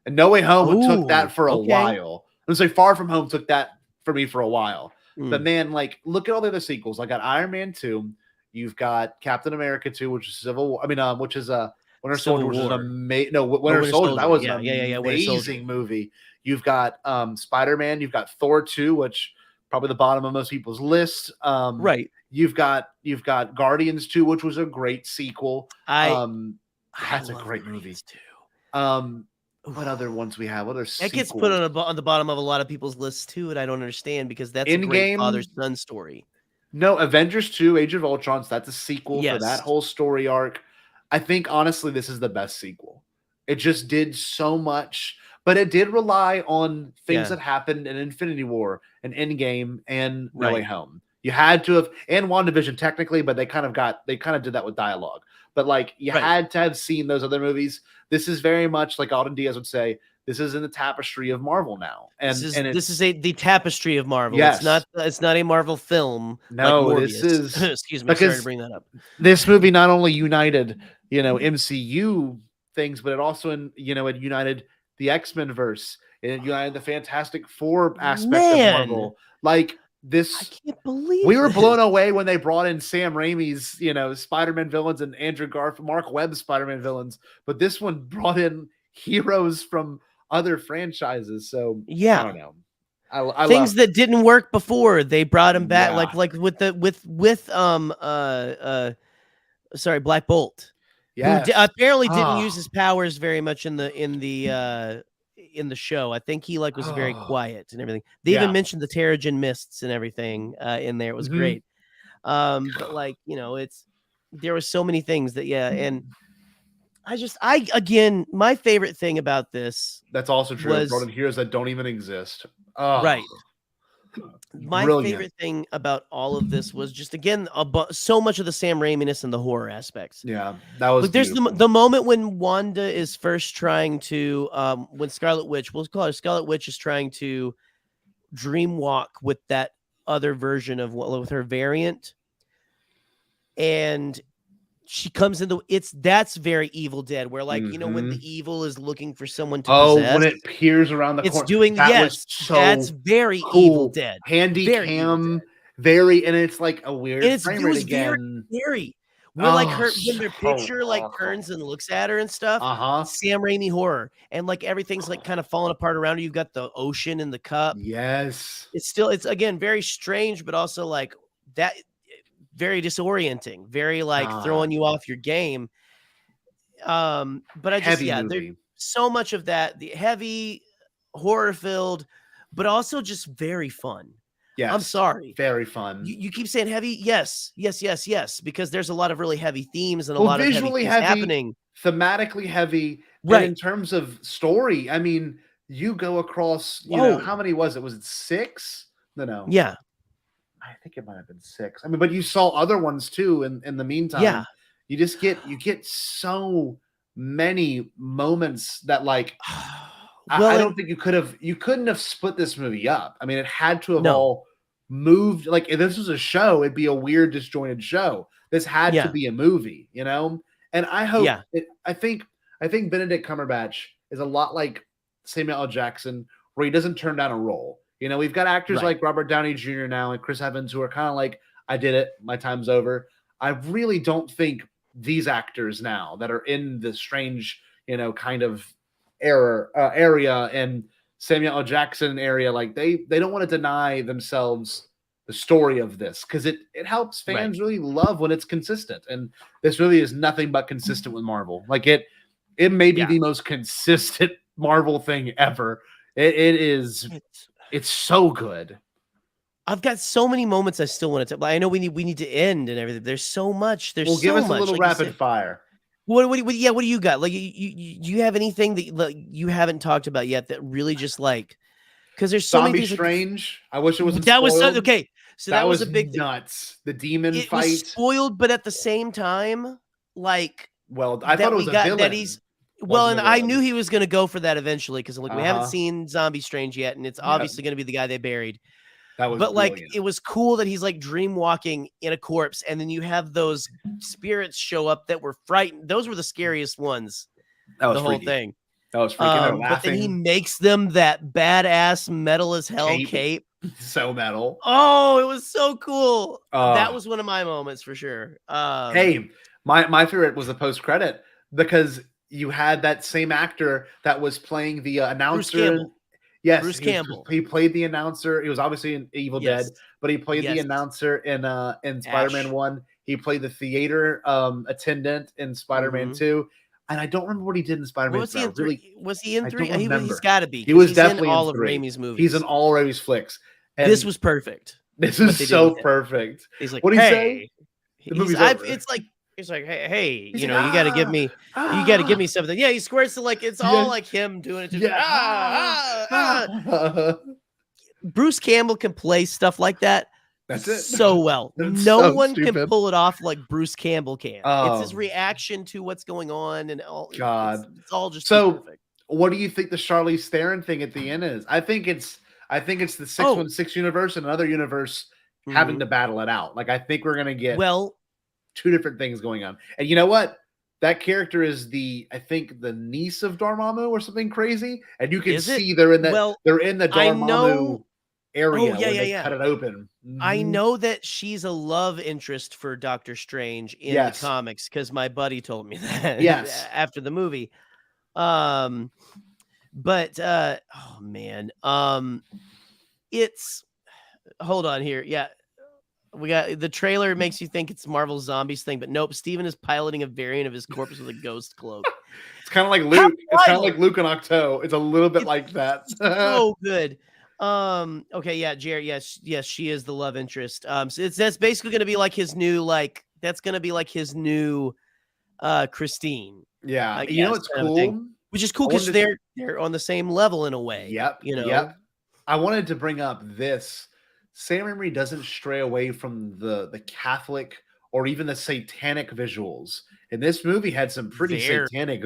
And No Way Home took that for a while. I'm say Far From Home took that for me for a while. But man, like, look at all the other sequels. I got Iron Man 2. You've got Captain America 2, which is Civil War. I mean, which is Winter Soldier, which is an amazing. No, Winter Soldier. That was an amazing movie. You've got Spider-Man. You've got Thor 2, which probably the bottom of most people's list. Right. You've got Guardians 2, which was a great sequel. That's a great movie too. What other ones we have? Other sequels? It gets put on the bottom of a lot of people's lists too, and I don't understand, because that's a great father-son story. No, Avengers 2, Age of Ultron, so that's a sequel for that whole story arc. I think, honestly, this is the best sequel. It just did so much, but it did rely on things that happened in Infinity War and Endgame and No Way Home. You had to have, and WandaVision technically, but they kind of did that with dialogue. But like, you had to have seen those other movies. This is very much like Alden Diaz would say, this is in the tapestry of Marvel now. And this is the tapestry of Marvel. Yes. It's not a Marvel film. No, like this is excuse me, sorry to bring that up. This movie not only united, MCU things, but it also it united the X-Men verse. It united the Fantastic Four aspect of Marvel. Like, this, I can't believe we were blown away when they brought in Sam Raimi's, Spider-Man villains and Andrew Garfield, Mark Webb's Spider-Man villains, but this one brought in heroes from other franchises. So I don't know. I things that didn't work before, they brought him back, like with Black Bolt. Yeah, apparently didn't use his powers very much in the show. I think he was very quiet and everything. They even mentioned the Terrigen mists and everything in there. It was great. But there were so many things that and again, my favorite thing about this, that's also true, brought in heroes that don't even exist. Right. My favorite thing about all of this was just, again, so much of the Sam Raimi-ness and the horror aspects. Yeah, that was. But there's the moment when Wanda is first trying to, when Scarlet Witch, we'll call her Scarlet Witch, is trying to dream walk with that other version of with her variant, and she comes in that's very Evil Dead, where like you know when the evil is looking for someone to possess, when it peers around the it's corner, doing was that's very cool. Evil Dead, handy very Evil cam, Dead. and it's like a weird And frame it rate was again. very scary. Where like Oh, when their picture like awful. turns and looks at her and stuff, Uh-huh. Sam Raimi horror, and like everything's like kind of falling apart around her. You've got the ocean in the cup. Yes, It's again very strange, but also like that very disorienting, very like throwing you off your game. But I just there's so much of that, the heavy horror filled, but also just very fun. Yes, I'm sorry. Very fun. You keep saying heavy. Yes, because there's a lot of really heavy themes and a lot of visually heavy things happening. Thematically heavy, right? And in terms of story, I mean, you go across. You know, how many was it? Was it 6? No. Yeah, I think it might have been 6. I mean, but you saw other ones too. In the meantime, yeah, you get so many moments that like. I don't think you couldn't have split this movie up. I mean, it had to have all moved. Like if this was a show, it'd be a weird, disjointed show. This had to be a movie, you know? And I hope I think Benedict Cumberbatch is a lot like Samuel L. Jackson, where he doesn't turn down a role. You know, we've got actors like Robert Downey Jr. now and Chris Evans who are kind of like, I did it, my time's over. I really don't think these actors now that are in the strange, you know, kind of area and Samuel L. Jackson area, like they don't want to deny themselves the story of this because it helps fans really love when it's consistent, and this really is nothing but consistent with Marvel. Like it may be the most consistent Marvel thing ever. It's so good. I've got so many moments I still want to. I know we need to end and everything. There's so much. There's give us a little rapid fire. What do you got? Like you have anything that like, you haven't talked about yet that really just like because there's so many things Strange. I wish it wasn't. That spoiled. was okay. So that was a big nuts. The demon it fight was spoiled, but at the same time, like I thought it was a villain. That he's and I knew he was going to go for that eventually because like we haven't seen Zombie Strange yet, and it's obviously going to be the guy they buried. That was but like it was cool that he's like dream walking in a corpse, and then you have those spirits show up that were frightened. Those were the scariest ones. That was the whole freaky. Thing. That was freaking. But then he makes them that badass metal as hell cape. So metal. Oh, it was so cool. That was one of my moments for sure. Hey, my favorite was the post credit because you had that same actor that was playing the announcer. Yes, Bruce Campbell. He played the announcer. He was obviously in Evil Dead, but he played the announcer in Spider-Man 1. He played the theater attendant in Spider-Man 2. And I don't remember what he did in Spider-Man 3. Was he in 3? He's got to be. He was definitely in all in of Raimi's movies. He's in all Raimi's flicks. And this was perfect. This is so perfect. He's like, what do you say? He's like, hey, you know, you got to give me, you got to give me something. Yeah, he squares to like, it's all like him doing it. Just, Bruce Campbell can play stuff like that. That's it. So well. No one can pull it off like Bruce Campbell can. It's his reaction to what's going on and all. God, it's all just so perfect. What do you think the Charlize Theron thing at the end is? I think it's the 616 universe and another universe having to battle it out. Like I think we're gonna get two different things going on. And you know what? That character is I think the niece of Dormammu or something crazy. And you can see they're in that they're in the Dormammu area when they cut it open. I know that she's a love interest for Doctor Strange in the comics because my buddy told me that after the movie. But oh man, it's hold on here. Yeah, we got the trailer makes you think it's Marvel Zombies thing, but nope. Steven is piloting a variant of his corpse with a ghost cloak. It's kind of like Luke. It's kind of like Luke and Octo. It's a little bit like that. So good. Okay, yeah, Jerry. Yes, she is the love interest. So that's basically going to be like his new Christine. Yeah, you know what's cool? Which is cool because they're on the same level in a way. Yep. You know. Yep. I wanted to bring up this. Sam Raimi doesn't stray away from the Catholic or even the satanic visuals. And this movie had some pretty satanic,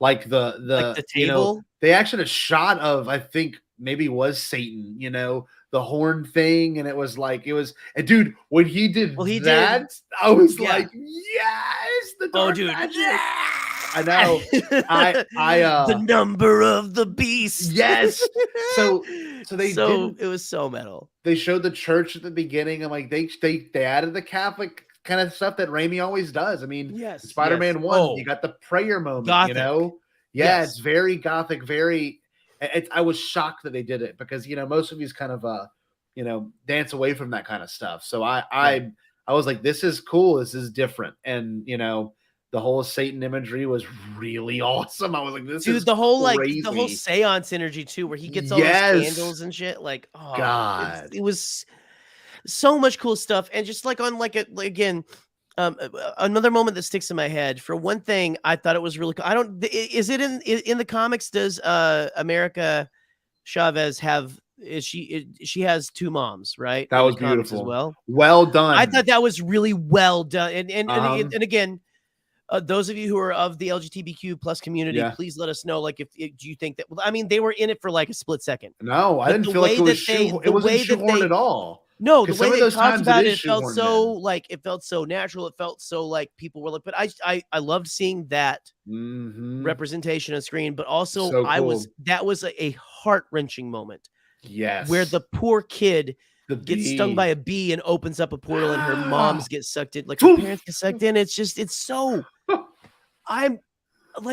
like the table. They actually had a shot of I think maybe was Satan, the horn thing, and it was, and dude, when he did that, I was like, yes, the dark magic. I know. The number of the beast. Yes. So it was so metal. They showed the church at the beginning, and like they added the Catholic kind of stuff that Raimi always does. I mean, Spider-Man 1, you got the prayer moment, Gothic. It's very Gothic, I was shocked that they did it because most of these kind of dance away from that kind of stuff. So I was like, this is cool, this is different, and the whole Satan imagery was really awesome. I was like, this is the whole crazy. the whole seance energy too, where he gets all those candles and shit. Like, oh God, it was so much cool stuff. And just like on again, another moment that sticks in my head. For one thing, I thought it was really cool. Is it in the comics? Does America Chavez have? She has two moms, right? That was beautiful as well done. I thought that was really well done. And again. Those of you who are of the LGBTQ plus community, please let us know. Like, do you think that? Well, I mean, they were in it for like a split second. No, I didn't feel like it was it wasn't shoehorned at all. No, the way they talked about it felt so it felt so natural. It felt so like people were like. But I loved seeing that representation on screen. But also, that was a heart-wrenching moment. Yes, where the poor kid gets stung by a bee and opens up a portal, and her moms get sucked in. Like her parents get sucked in. It's so.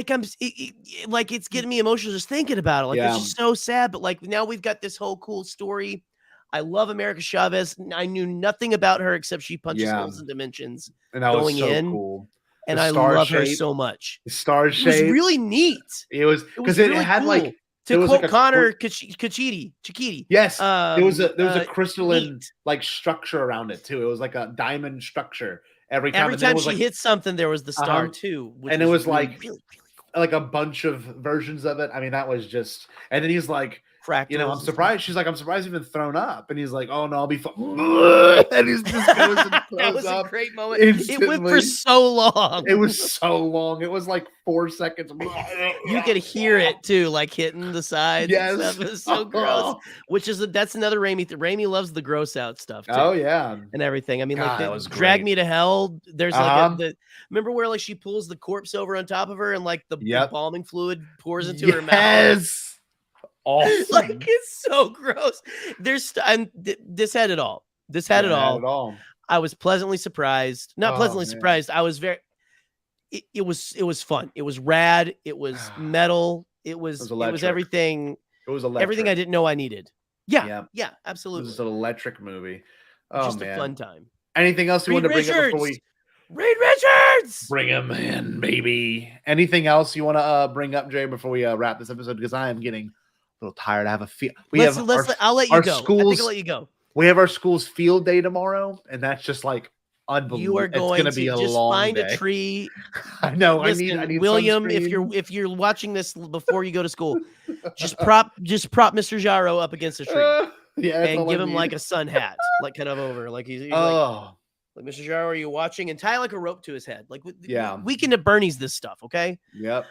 It's getting me emotional just thinking about it. Like it's just so sad. But like now we've got this whole cool story. I love America Chavez. I knew nothing about her except she punches holes in dimensions and that going was so in. Cool. And I love her so much. The star shape. It was really neat. It was because it had cool. like. To quote Connor Chikiti. Yes, there was a crystalline like structure around it too. It was like a diamond structure every time. Every time she hits something, there was the star too, and it was really, really cool. Like a bunch of versions of it. I mean, that was just. And then he's like, fractals. I'm surprised. She's like, I'm surprised you've been thrown up. And he's like, oh no, I'll be fine. And he's just goes and that was up a great moment. instantly. It went for so long. It was so long. It was like 4 seconds. You could hear it too, like hitting the sides. Yes, and stuff. It was so gross. That's another Raimi. Raimi loves the gross out stuff too. Oh yeah, and everything. I mean, God, like Drag Me to Hell. There's like remember where like she pulls the corpse over on top of her and like the embalming fluid pours into her mouth. Yes. Awesome. Like it's so gross. This had it all. This had it all. I was pleasantly surprised. Not pleasantly surprised. I was very. It was fun. It was rad. It was metal. It was everything. It was electric. Everything I didn't know I needed. Yeah, absolutely. It was an electric movie. Just a fun time. Anything else you want to bring up before we? Reed Richards! Bring him in, baby. Anything else you want to bring up, Jay, before we wrap this episode? Because I am getting a little tired. I have a feel. I'll let you go. I think I'll let you go. We have our school's field day tomorrow, and that's just like unbelievable. You are going to be just find a tree. I know. Listen, I need William. sunscreen. If you're watching this before you go to school, just prop Mr. Jaro up against a tree, and give him like a sun hat, like kind of over, like he's like Mr. Jaro, are you watching? And tie like a rope to his head. Like Weekend at Bernie's this stuff, okay? Yep.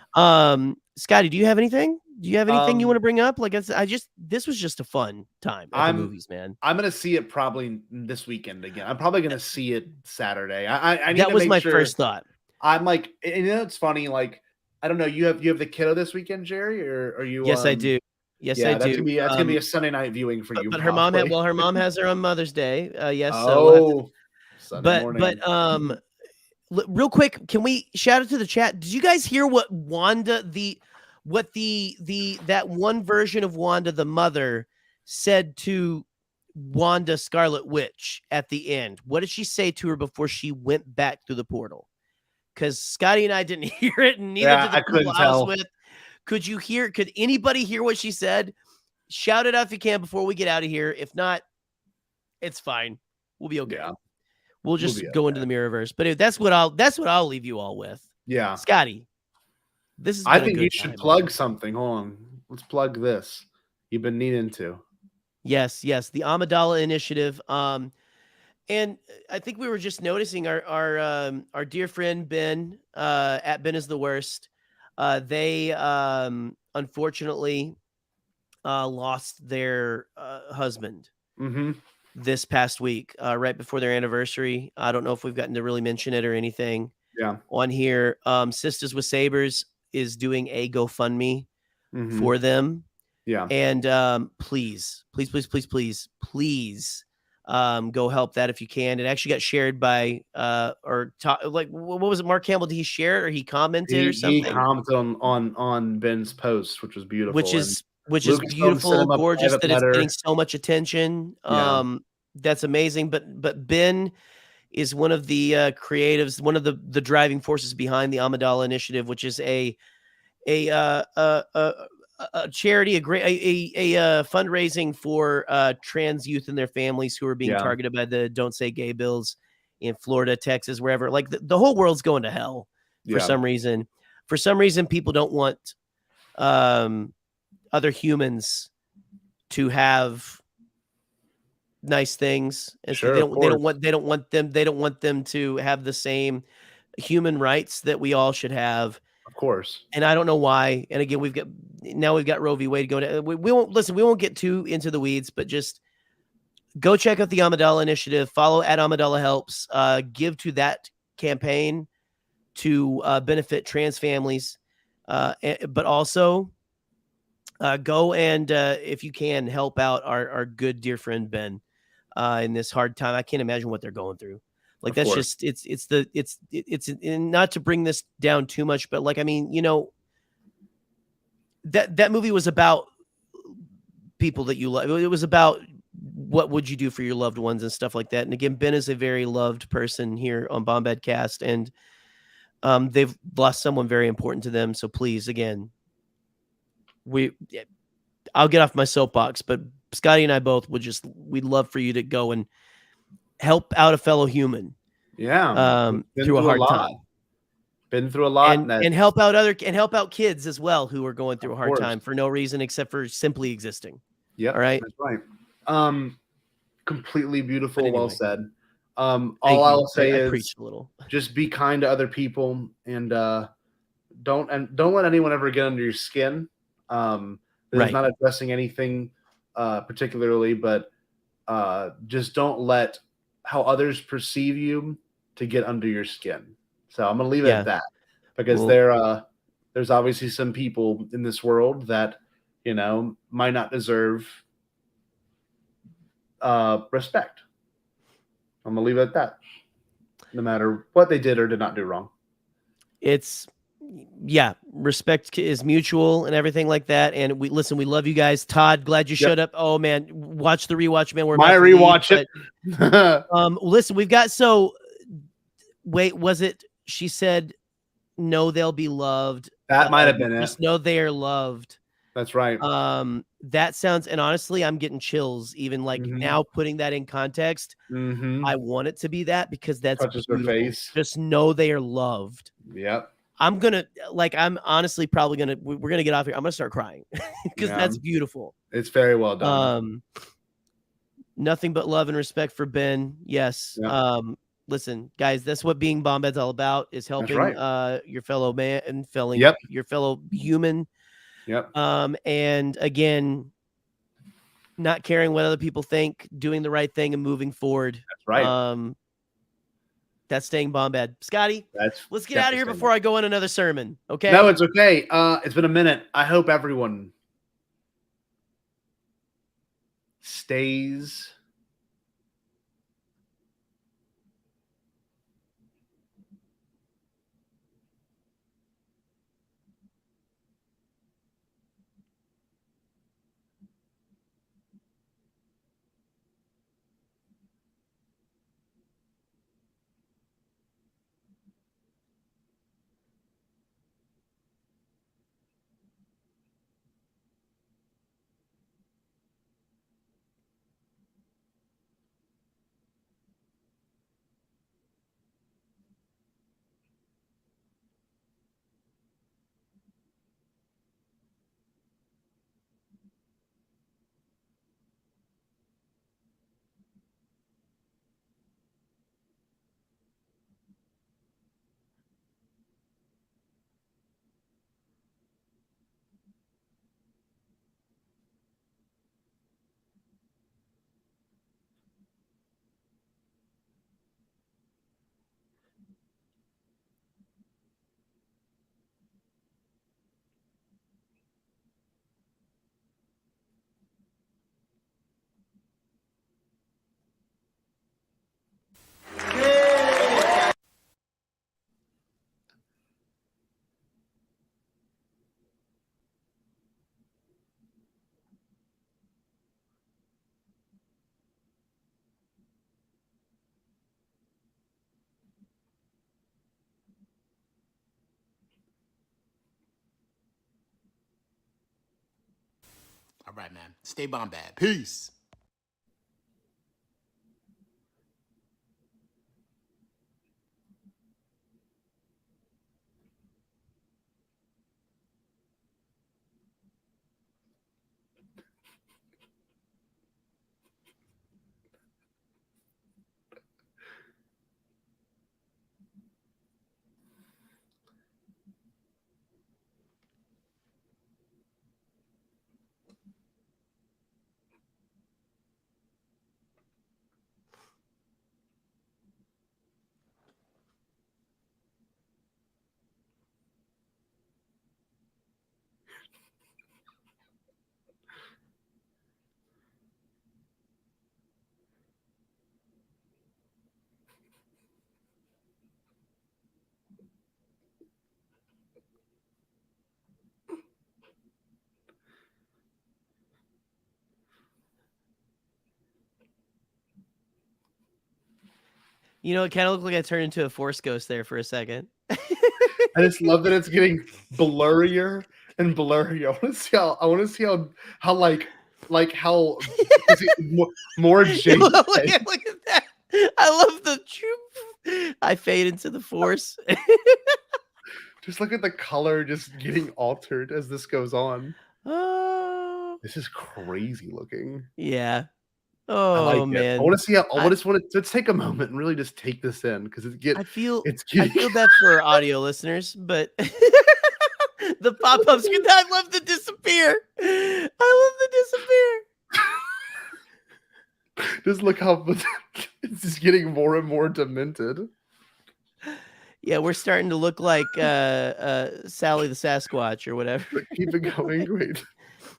Scotty, do you have anything? Do you have anything you want to bring up? Like this was just a fun time at the movies, man. I'm gonna see it probably this weekend again. I'm probably gonna see it Saturday. I need that to was make my sure. first thought. I'm like, it's funny. Like, I don't know. You have the kiddo this weekend, Jerry, or are you? Yes, I do. Yes, I do. That's gonna be a Sunday night viewing for you. But her mom has her on Mother's Day. Yes. Oh. Sunday morning. Real quick, can we shout out to the chat? Did you guys hear what Wanda, that one version of Wanda, the mother, said to Wanda Scarlet Witch at the end? What did she say to her before she went back through the portal? Because Scotty and I didn't hear it, and neither did the people I was with. Could anybody hear what she said? Shout it out if you can before we get out of here. If not, it's fine. We'll be okay. Yeah. We'll just go into the Mirrorverse. But that's what I'll leave you all with. Yeah. Scotty, this is. I think you should plug something. Hold on. Let's plug this. You've been needing to. Yes. The Amidala Initiative. And I think we were just noticing our dear friend Ben at Ben is the Worst. They unfortunately lost their husband Mm-hmm. this past week, right before their anniversary. I don't know if we've gotten to really mention it or anything Yeah. on here. Sisters with Sabers is doing a GoFundMe Mm-hmm. for them. Yeah. And please go help that if you can. It actually got shared by what was it? Mark Campbell, did he share it or he commented or something? He commented on Ben's post, which was beautiful. Which is Lucasfilm sent beautiful, him a gorgeous private that it's letter. getting so much attention. Yeah. That's amazing. But Ben is one of the creatives, one of the driving forces behind the Amidala Initiative, which is a charity, a fundraising for trans youth and their families who are being targeted by the Don't Say Gay bills in Florida, Texas, wherever. Like the whole world's going to hell for some reason. For some reason, people don't want other humans to have nice things, and Sure, so they don't want them to have the same human rights that we all should have. Of course. And I don't know why. And again, we've got Roe v. Wade going to, we won't get too into the weeds, but just go check out the Amidala Initiative, follow at Amidala Helps, give to that campaign to benefit trans families. But also go and if you can help out our good dear friend Ben in this hard time. I can't imagine what they're going through. Like, that's just, it's not to bring this down too much, but like, I mean, you know, that movie was about people that you love. It was about what would you do for your loved ones and stuff like that. And again, Ben is a very loved person here on Bombadcast, and they've lost someone very important to them. So please, again, I'll get off my soapbox, but Scotty and I both we'd love for you to go and help out a fellow human. Yeah. Through a hard time. Been through a lot. And help out kids as well who are going through a hard time for no reason except for simply existing. Yeah. All right. That's right. Completely beautiful. Anyway. Well said. All I'll say is preached a little. Just be kind to other people, and don't let anyone ever get under your skin. This is not addressing anything particularly, but just don't let how others perceive you to get under your skin. So I'm gonna leave it at that, because there's obviously some people in this world that, you know, might not deserve respect. I'm gonna leave it at that, no matter what they did or did not do wrong. Respect is mutual and everything like that. And we love you guys. Todd, glad you showed up. Oh man, watch the rewatch, man. We're my rewatch it. Listen, we've got was it? She said, "No, they'll be loved." That might have been it. Just know they are loved. That's right. That sounds, and honestly, I'm getting chills even like now putting that in context. I want it to be that, because that's touches her face. Just know they are loved. Yep. I'm honestly probably we're gonna get off here. I'm gonna start crying because that's beautiful. It's very well done. Nothing but love and respect for Ben. Yes. Yeah. Listen, guys, that's what being Bombad's all about, is helping your fellow man and your fellow human. Yep. And again, not caring what other people think, doing the right thing and moving forward. That's right. That's staying Bombad. Scotty, let's get out of here staying. before I go on another sermon. Okay. No, it's okay. It's been a minute. I hope everyone stays All right, man. Stay Bombad. Peace. You know, it kind of looked like I turned into a Force ghost there for a second. I just love that it's getting blurrier and blurrier. I want to see how how is it more Jake. look at that. I love the troop. I fade into the Force. Just look at the color just getting altered as this goes on. Oh, This is crazy looking. yeah. I Oh like man. it. I want to see how. I just want to let's take a moment and really just take this in because I feel getting bad for audio listeners, but the pop-ups. I love the disappear. I love the disappear. just look how it's just getting more and more demented. Yeah, we're starting to look like Sally the Sasquatch or whatever. But keep it going. Wait.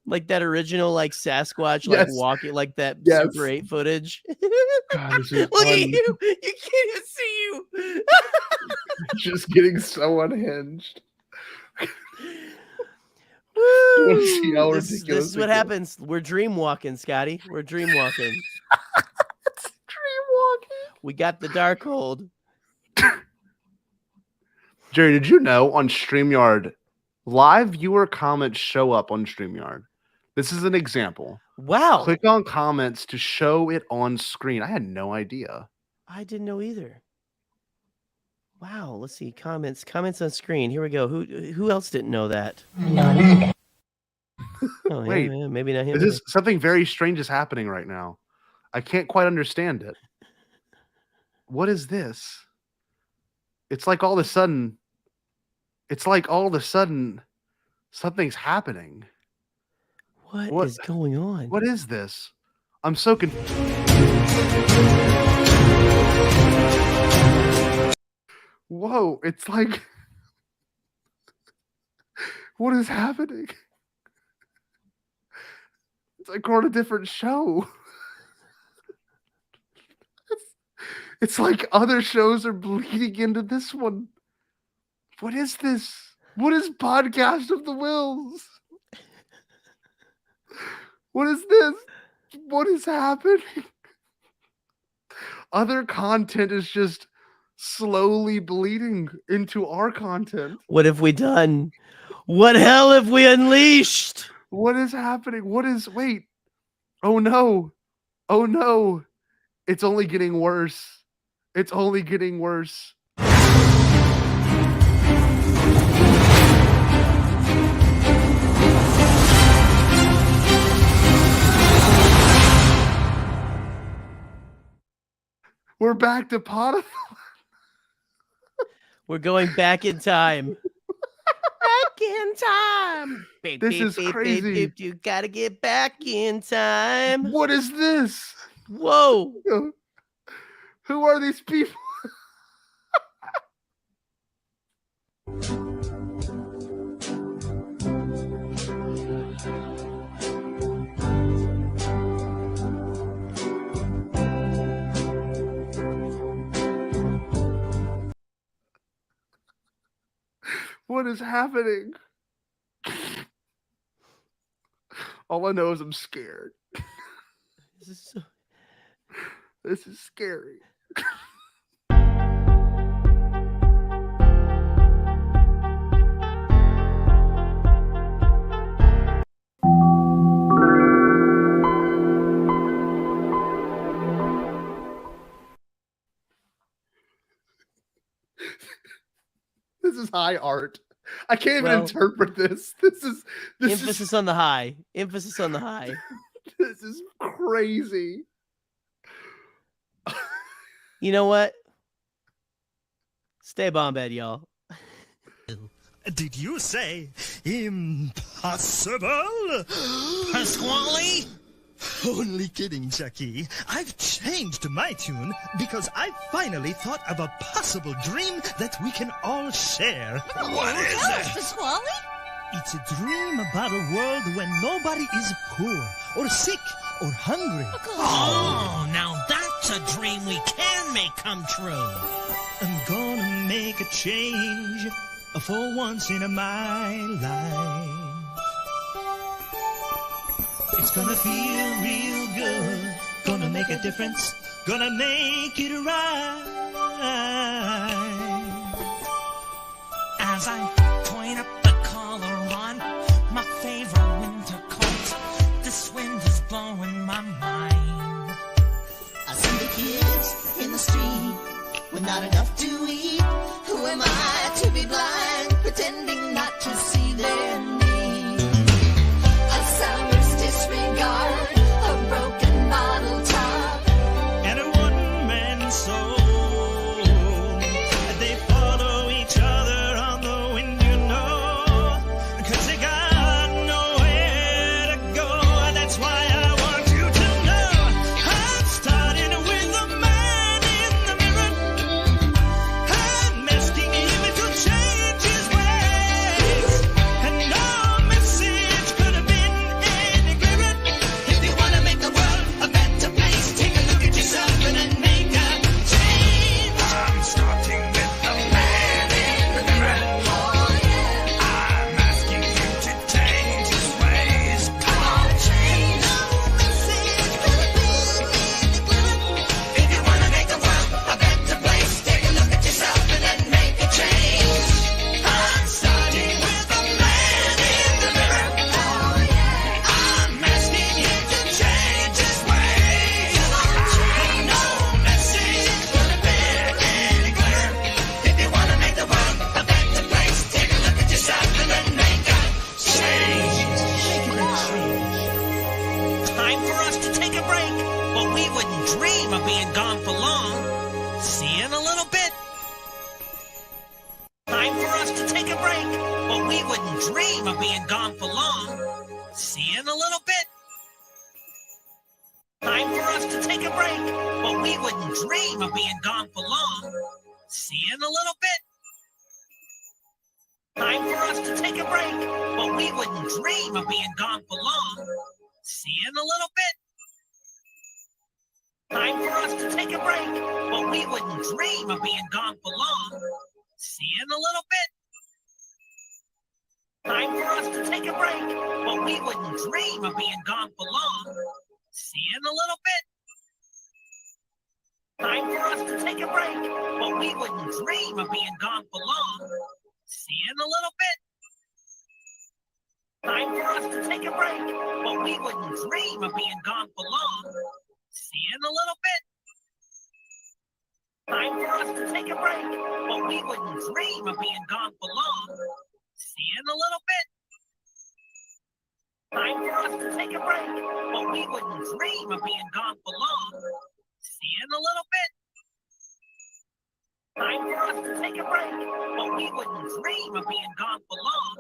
Like that original like Sasquatch like Yes. walking like that Yes. Super 8 footage. God, this is Look at fun. you. You can't even see you. Just getting so unhinged. Woo! wanna see how This ridiculous is it what gets. happens. We're dream walking, Scotty. We're dream walking. Dream walking. We got the dark hold. Gerry, did you know on StreamYard, live viewer comments show up on StreamYard? This is an example. Wow. Click on comments to show it on screen. I had no idea. I didn't know either. Wow. Let's see. Comments on screen. Here we go. Who else didn't know that? Oh, Wait, yeah, maybe not him. This is something very strange is happening right now. I can't quite understand it. What is this? It's like all of a sudden something's happening. What is going on? What is this? I'm so confused. Whoa, it's like what is happening? It's like we're on a different show. It's like other shows are bleeding into this one. What is this? What is Podcast of the Wills? What is this? What is happening? Other content is just slowly bleeding into our content. What have we done? What hell have we unleashed? What is happening? Wait. Oh no. Oh no. It's only getting worse. It's only getting worse. We're back to Potiphar. We're going back in time. Back in time. Beep, This beep, is beep, beep, crazy. beep. You gotta get back in time. What is this? Whoa. Who are these people? What is happening? All I know is I'm scared. This is scary. This is high art. I can't even Well, interpret this. This Emphasis on the high. Emphasis on the high. This is crazy. You know what? Stay Bombad, y'all. Did you say impossible? Pasquale? Only kidding, Chucky. I've changed my tune because I finally thought of a possible dream that we can all share. What is it? Pasquale? It's a dream about a world when nobody is poor or sick or hungry. Oh, now that's a dream we can make come true. I'm gonna make a change for once in my life. It's gonna feel real good. Gonna make a difference. Gonna make it right. As I point up the collar on my favorite winter coat, this wind is blowing my mind. I see the kids in the street with not enough to eat. Who am I to be blind, pretending not to see their need? A sour's disregard, a broken bottle top, And a one-man soul. They follow each other on the wind, you know. 'Cause they got nowhere to go. That's why I want you to know. I'm starting with the man in the mirror. I'm asking him to change his ways. And no message could have been any clearer. If you wanna make the world a better place, take a look at yourself and then make a change. I'm starting with the man in the mirror. Oh yeah, I'm asking him to change his ways. come on, change. No message could have been any clearer. If you wanna make the world a better place, take a look at yourself and then make a change. I'm starting with the man in the mirror. Oh yeah, I'm asking him to change his ways. come on, change. No message could have been any clearer. If you wanna make the world a better place, take a look at yourself and then make a change. Time for us to take a break, but we wouldn't dream of being gone for long. See you in a little bit. Time for us to take a break, but we wouldn't dream of being gone for long. See you in a little bit. Time for us to take a break, but we wouldn't dream of being gone for long. See you in a little bit. Time for us to take a break, but we wouldn't dream of being gone for long. See you in a little bit. Time for us to take a break, but we wouldn't dream of being gone for long. See you in a little bit. Time for us to take a break, but we wouldn't dream of being gone for long. See you in a little bit. Time for us to take a break, but we wouldn't dream of being gone for long. See you in a little bit. Time for us to take a break, but we wouldn't dream of being gone for long. See you in a little bit. Time for us to take a break, but we wouldn't dream of being gone for long. See you in a little bit. Time for us to take a break, but we wouldn't dream of being gone for long. See you in a little bit. Time for us to take a break, but we wouldn't dream of being gone for long.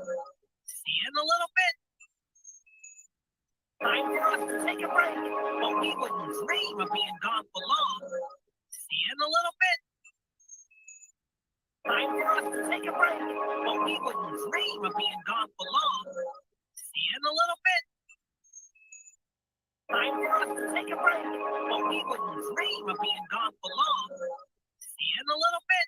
See you in a little bit. Time for us to take a break, but we wouldn't dream of being gone for long. See you in a little bit. Time for us to take a break, but we wouldn't dream of being gone for long. See you in a little bit. Time for us to take a break, but we wouldn't dream of being gone for long. See you in a little bit.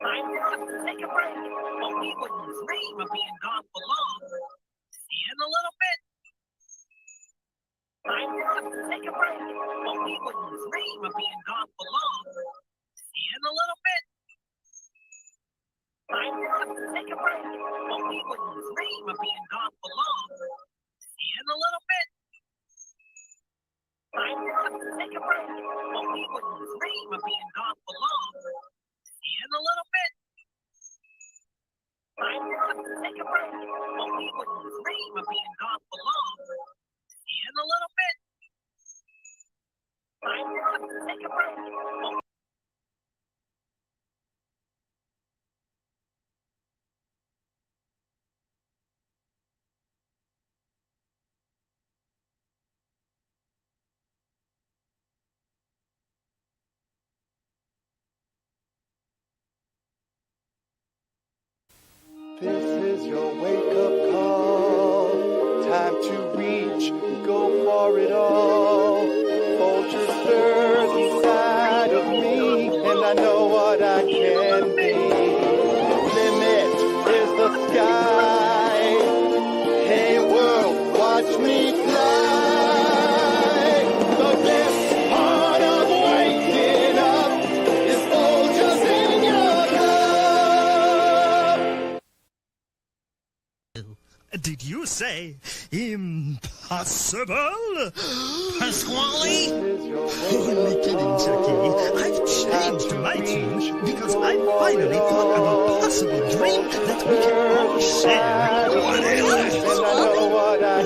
Time for us to take a break, but we wouldn't dream of being gone for long. See you in a little bit. Time for us to take a break, but we wouldn't dream of being gone for long. See you in a little bit. Time for us to take a break, but we wouldn't dream of being gone for long. See you in a little bit. Time for us to take a break, but we wouldn't dream of being gone for long. See you in a little bit. I know what I can be. Limit is the sky. Hey world, watch me fly. The best part of waking up is all just in your cup. Did you say impossible? Pasquale? Only kidding, Chucky. I've changed my tune because I finally thought of a possible dream that we can all share. What is it?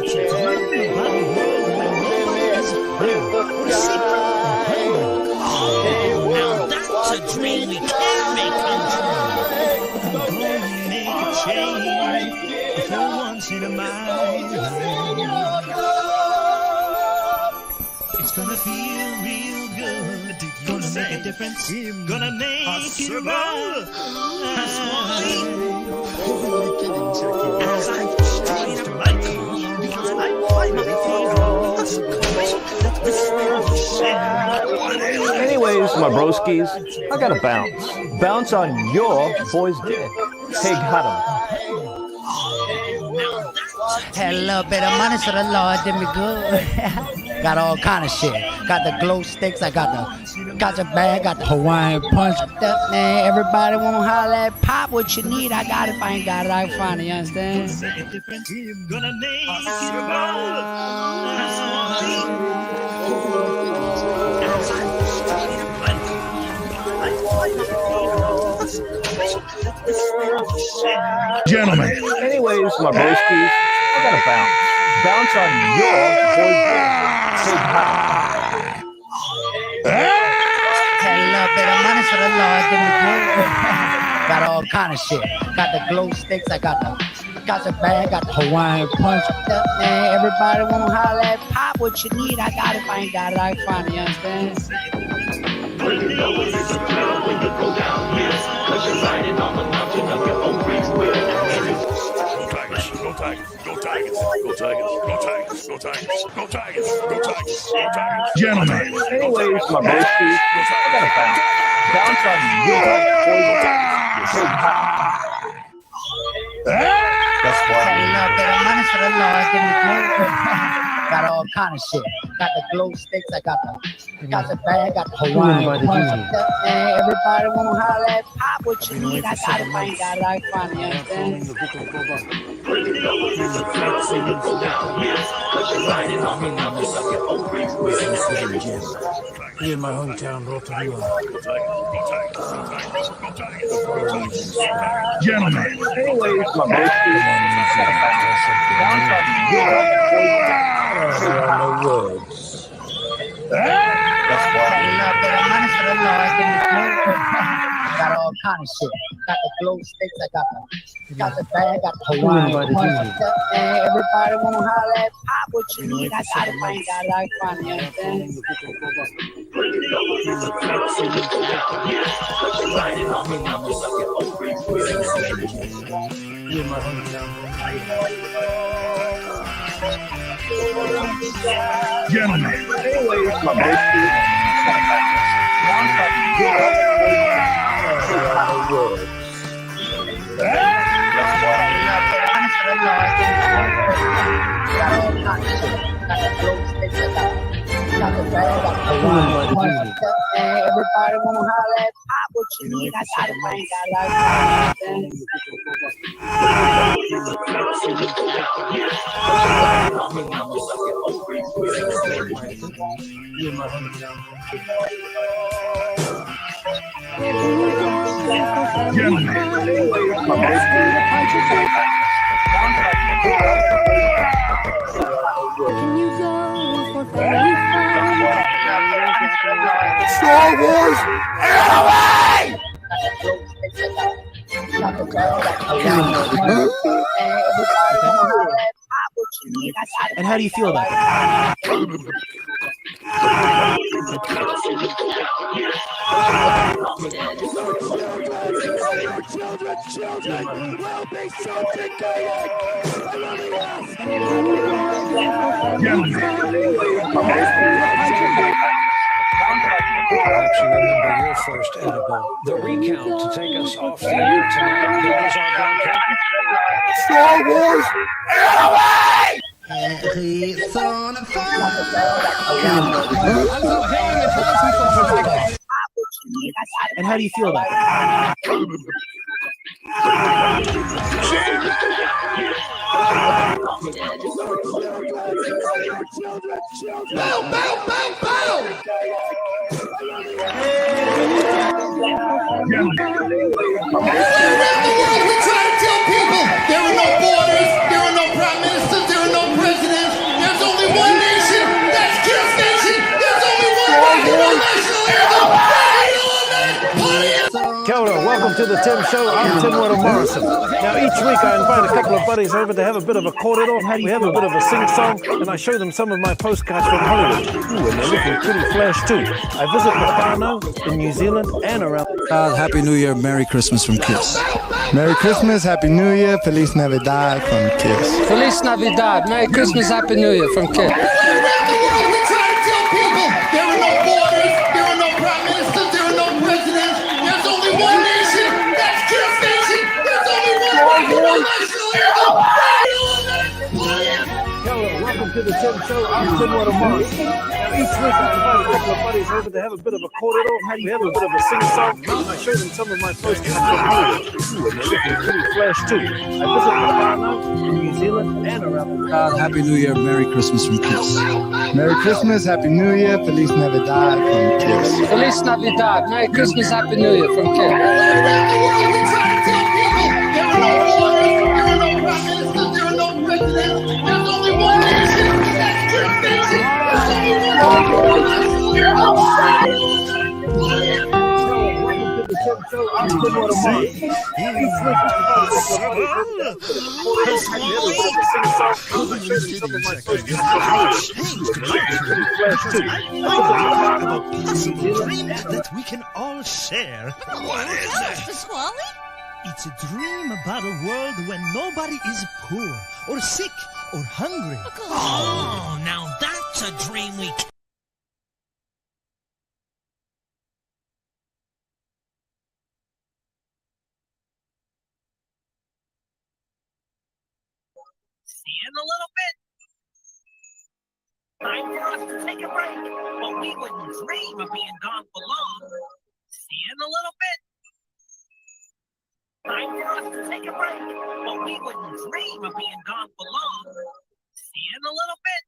It's a dream about a world where nobody's home. A secret home. Oh, now that's a dream we can make come true. I'm gonna make a change for once in my life. It's gonna feel real good. Gonna make a difference. Gonna make it right. As I've changed my tune, because I finally figured out that this world is shared. Anyways, my broskies, I gotta bounce. Bounce on your boy's dick. Hey, got him. Had a little bit of money, so the Lord did me good. Got all kind of shit. Got the glow sticks, I got the gotcha bag, got the Hawaiian punch. Man, everybody wanna holler at pop what you need. I got it. If I ain't got it, I can find it. You understand? Gonna make it Gentlemen. Anyways, my broskies, I gotta bounce. Bounce on your boy's dick. Hey, got Had a little bit of money, so the Lord did me good. Got all kind of shit. Got the glow sticks, I got the gotcha bag, got the Hawaiian punch. Man, everybody wanna holler at pop what you need. I got it. If I ain't got it, I can find it. You understand? When you know it's a thrill when you go down hills, 'cause you're riding on the mountain of your own free will. Go Tigers, go Tigers, go Tigers, go Tigers, go Tigers, go Tigers, go Tigers, go Tigers. Gentlemen. Anyways, my broskies, I gotta bounce. Bounce on your boy's dick. Hey, That's why. Had a little bit of money, so the Lord did me good. Got all kind of shit. Got the glow sticks, I got the gotcha bag, got the Hawaiian punch. Man, everybody wanna holler at pop what you need. I got it. If I ain't got it, I can find it. You understand? When you know it's a thrill when you go down hills, 'cause you're riding on the mountain of your own free will. Here in my hometown, Rotorua. Gentlemen. Anyways, my broskies, I gotta bounce. Bounce on your boy's dick. There are no words. That's why. Had a little bit of money, so the Lord did me good. Got all kind of shit. Got the glow sticks, I got the gotcha bag, got the Hawaiian punch. Man, everybody wanna holler at pop what you need. I got it. If I ain't got it, I can find it. You understand? When you know it's a thrill when you go down hills, 'cause you're riding on the mountain of your own free will. Here in my hometown. Gentlemen. Anyways, my broskies, I gotta bounce. Bounce on your boy's dick. There are no words. That's why. Had a little bit of money, so the Lord did me good. Got all kind of shit. Got the glow sticks, I got the bag, got the Hawaiian punch. Man, everybody wanna holler at pop what you need. I got it. If I ain't got it, I can find it. Here in my hometown. Gentlemen. Anyways, my broskies, Star Wars anime! And how do you feel about that? Children will be subjugated! Perhaps you remember your first edible. The recount to take us off the air tonight begins our broadcast. Star Wars And how do you feel about that? Bow, bow, bow, bow! Around the world, we try to tell people there are no borders, there are no prime ministers, there are no presidents. There's only one nation, that's Kiss Nation. There's only one rock and roll national anthem. Kia ora, welcome to the Tim Show. I'm Tim Weddle Morrison. Now, each week I invite a couple of buddies over to have a bit of a corridor. We have a bit of a sing-song, and I show them some of my postcards from Hollywood. Ooh, and they're looking pretty flash too. I visit Wano in New Zealand and around. Happy New Year, Merry Christmas from Kiss. Merry Christmas, Happy New Year, Feliz Navidad from Kiss. Feliz Navidad, Merry Christmas, Happy New Year from Kiss. Around the world, we try to tell people there are no borders, there are no prime ministers, there are no presidents. There's only one nation, that's Kiss Nation. There's only one rock and roll national anthem. Welcome to the Tim Show. I'm Tim Weddle Morrison. Now, each week I invite a couple of buddies over to have a bit of a corridor. We have a bit of a sing-song, and I show them some of my postcards from Hollywood. Ooh, and they're looking pretty flash too. I visit Wano in New Zealand and around. Happy New Year, Merry Christmas from Kiss. Merry Christmas, Happy New Year, Feliz Navidad from Kiss. Feliz Navidad, Merry Christmas, Happy New Year from Kiss. Around the world, we try to tell people there are no borders, there are no prime ministers, there are no presidents. There's only one nation, that's Kiss Nation. There's only one rock and roll national anthem. I'm Tim Weddle Morrison. Dream that we can all share. What is that? Pasquale? It's a dream about a world when nobody is poor or sick or hungry. Oh, now that's a dream we can. See you in a little bit. Time for us to take a break, but we wouldn't dream of being gone for long. See you in a little bit. Time for us to take a break, but we wouldn't dream of being gone for long. See you in a little bit.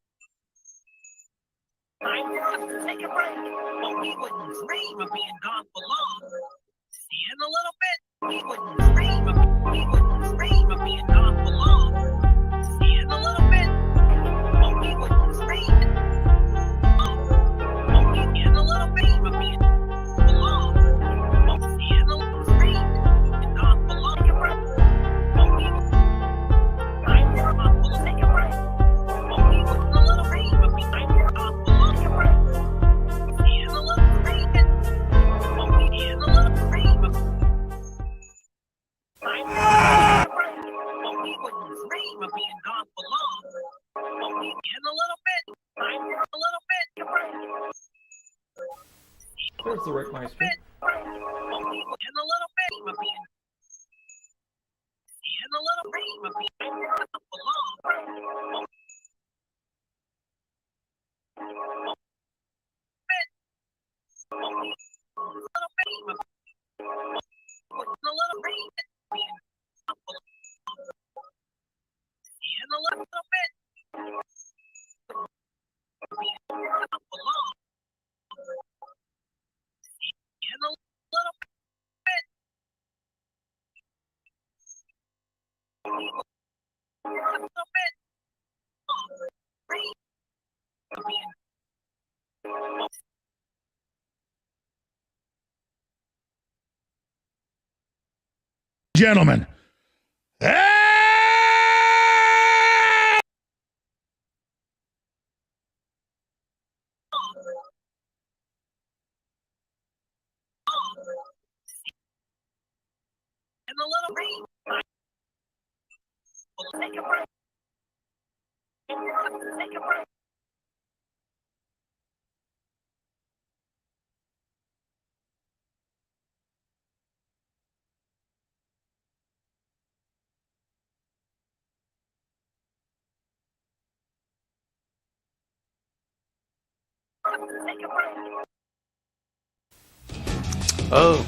Time for us to take a break, but we wouldn't dream of being gone for long. See you in a little bit. We wouldn't dream of being gone for long. See you in a little bit. But we wouldn't dream. But we in a little bit of being for long. But see you in a little dream. And gone for long. But we I'm for us to take a break. But we wouldn't a little dream of being I'm for us to take a break. See you in a little dream. But we in a little dream. I'm for us to take a break. But we wouldn't dream of being gone for long. But we in a little bit. I'm for a little bit. A break. There's the Rickmeister. But we in a little bit of being. See in a little dream of being. I'm for us for long. Bit. But we a little bit of. In a little dream being. See in a little bit. Being for long. In a little bit. A little bit. Gentlemen. In a little rain. We'll take a break. Take a break. Oh.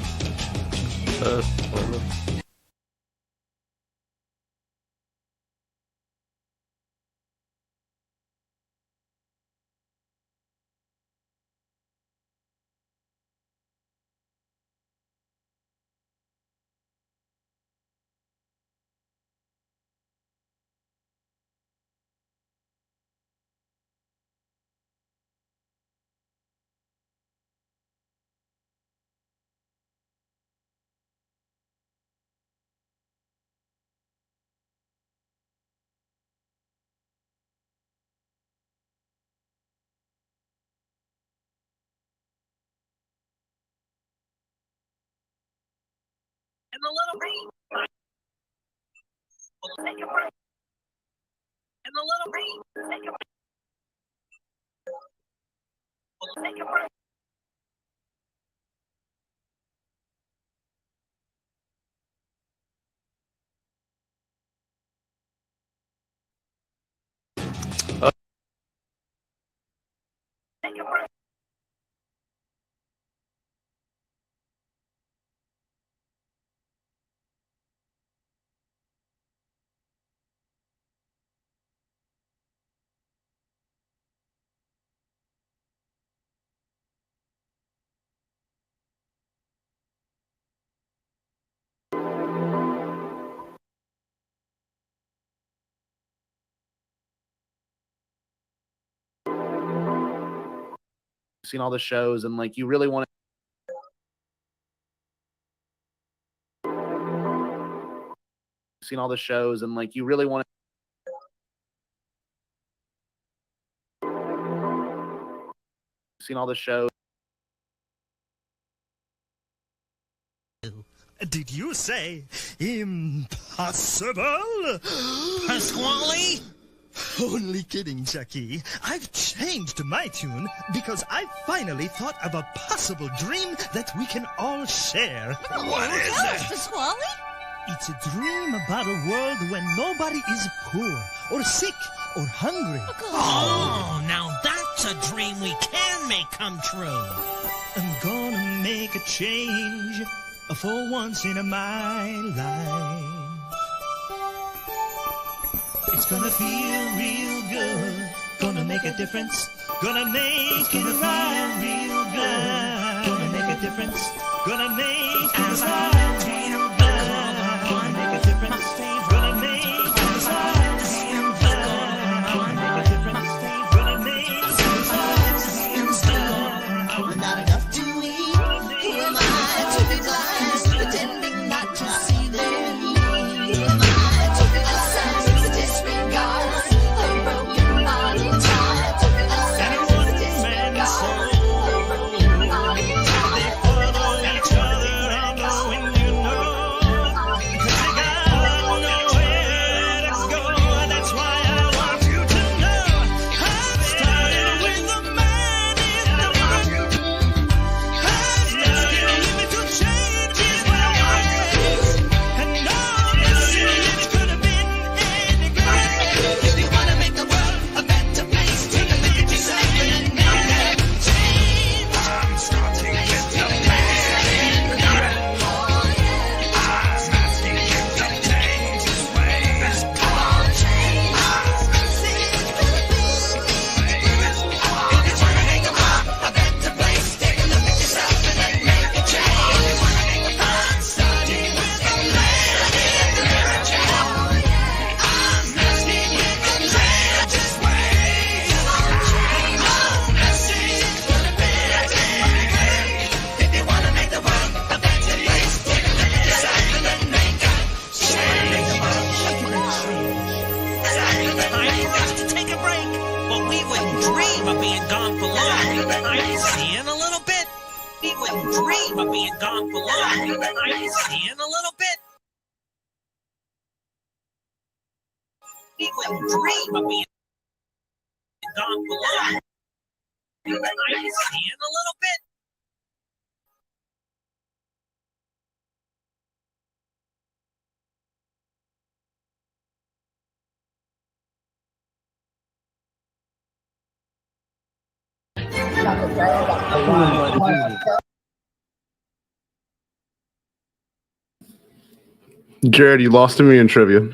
And the little rain. We'll take a break. And the little rain. Take a break. We'll take a break. Take a break. Seen all the shows and like you really want seen all the shows and like you really want seen all the shows. Did you say impossible? Pasquale? Only kidding, Jackie. I've changed my tune because I finally thought of a possible dream that we can all share. What is it? Pasquale? It's a dream about a world when nobody is poor or sick or hungry. Oh, now that's a dream we can make come true. I'm gonna make a change for once in my life. It's gonna feel real good. Gonna make a difference. Gonna make it right. Real good. Gonna make a difference. Gonna make it right. Real good. Gonna make a difference. Gonna make it right. Real good. Gonna make a difference. Gonna make it right. Real good. Not enough to eat. Who am I to be blind, pretending not to see their need? Who am I to be blind, to disregard a broken body tied to the side, to disregard a broken body tied. They follow each other, although when you know, 'cause they got nowhere to go. That's why I want you to know. I've started with a man in the mirror. I've started to change his ways. And all this it could have been any good. If you wanna make the world a better place, take a look at yourself and make that change. I'm starting with the man. Oh yeah, I'm asking him to change his ways. come on, change. See, it's gonna be me. If you wanna make the world a better place, take a look at yourself and then make a change. I'm starting with the man in the mirror. Oh yeah, I'm asking him to change his ways. Come on, change. I'm asking it's gonna be a change. If you wanna make the world a better place, take a look at yourself and then make a change. Time for us to take a break. But we wouldn't dream of being gone for long. See you in a little bit. We wouldn't dream of being gone for long. See you in a little bit. We wouldn't dream of being gone for long. See you in a little bit. Jared, you lost to me in trivia.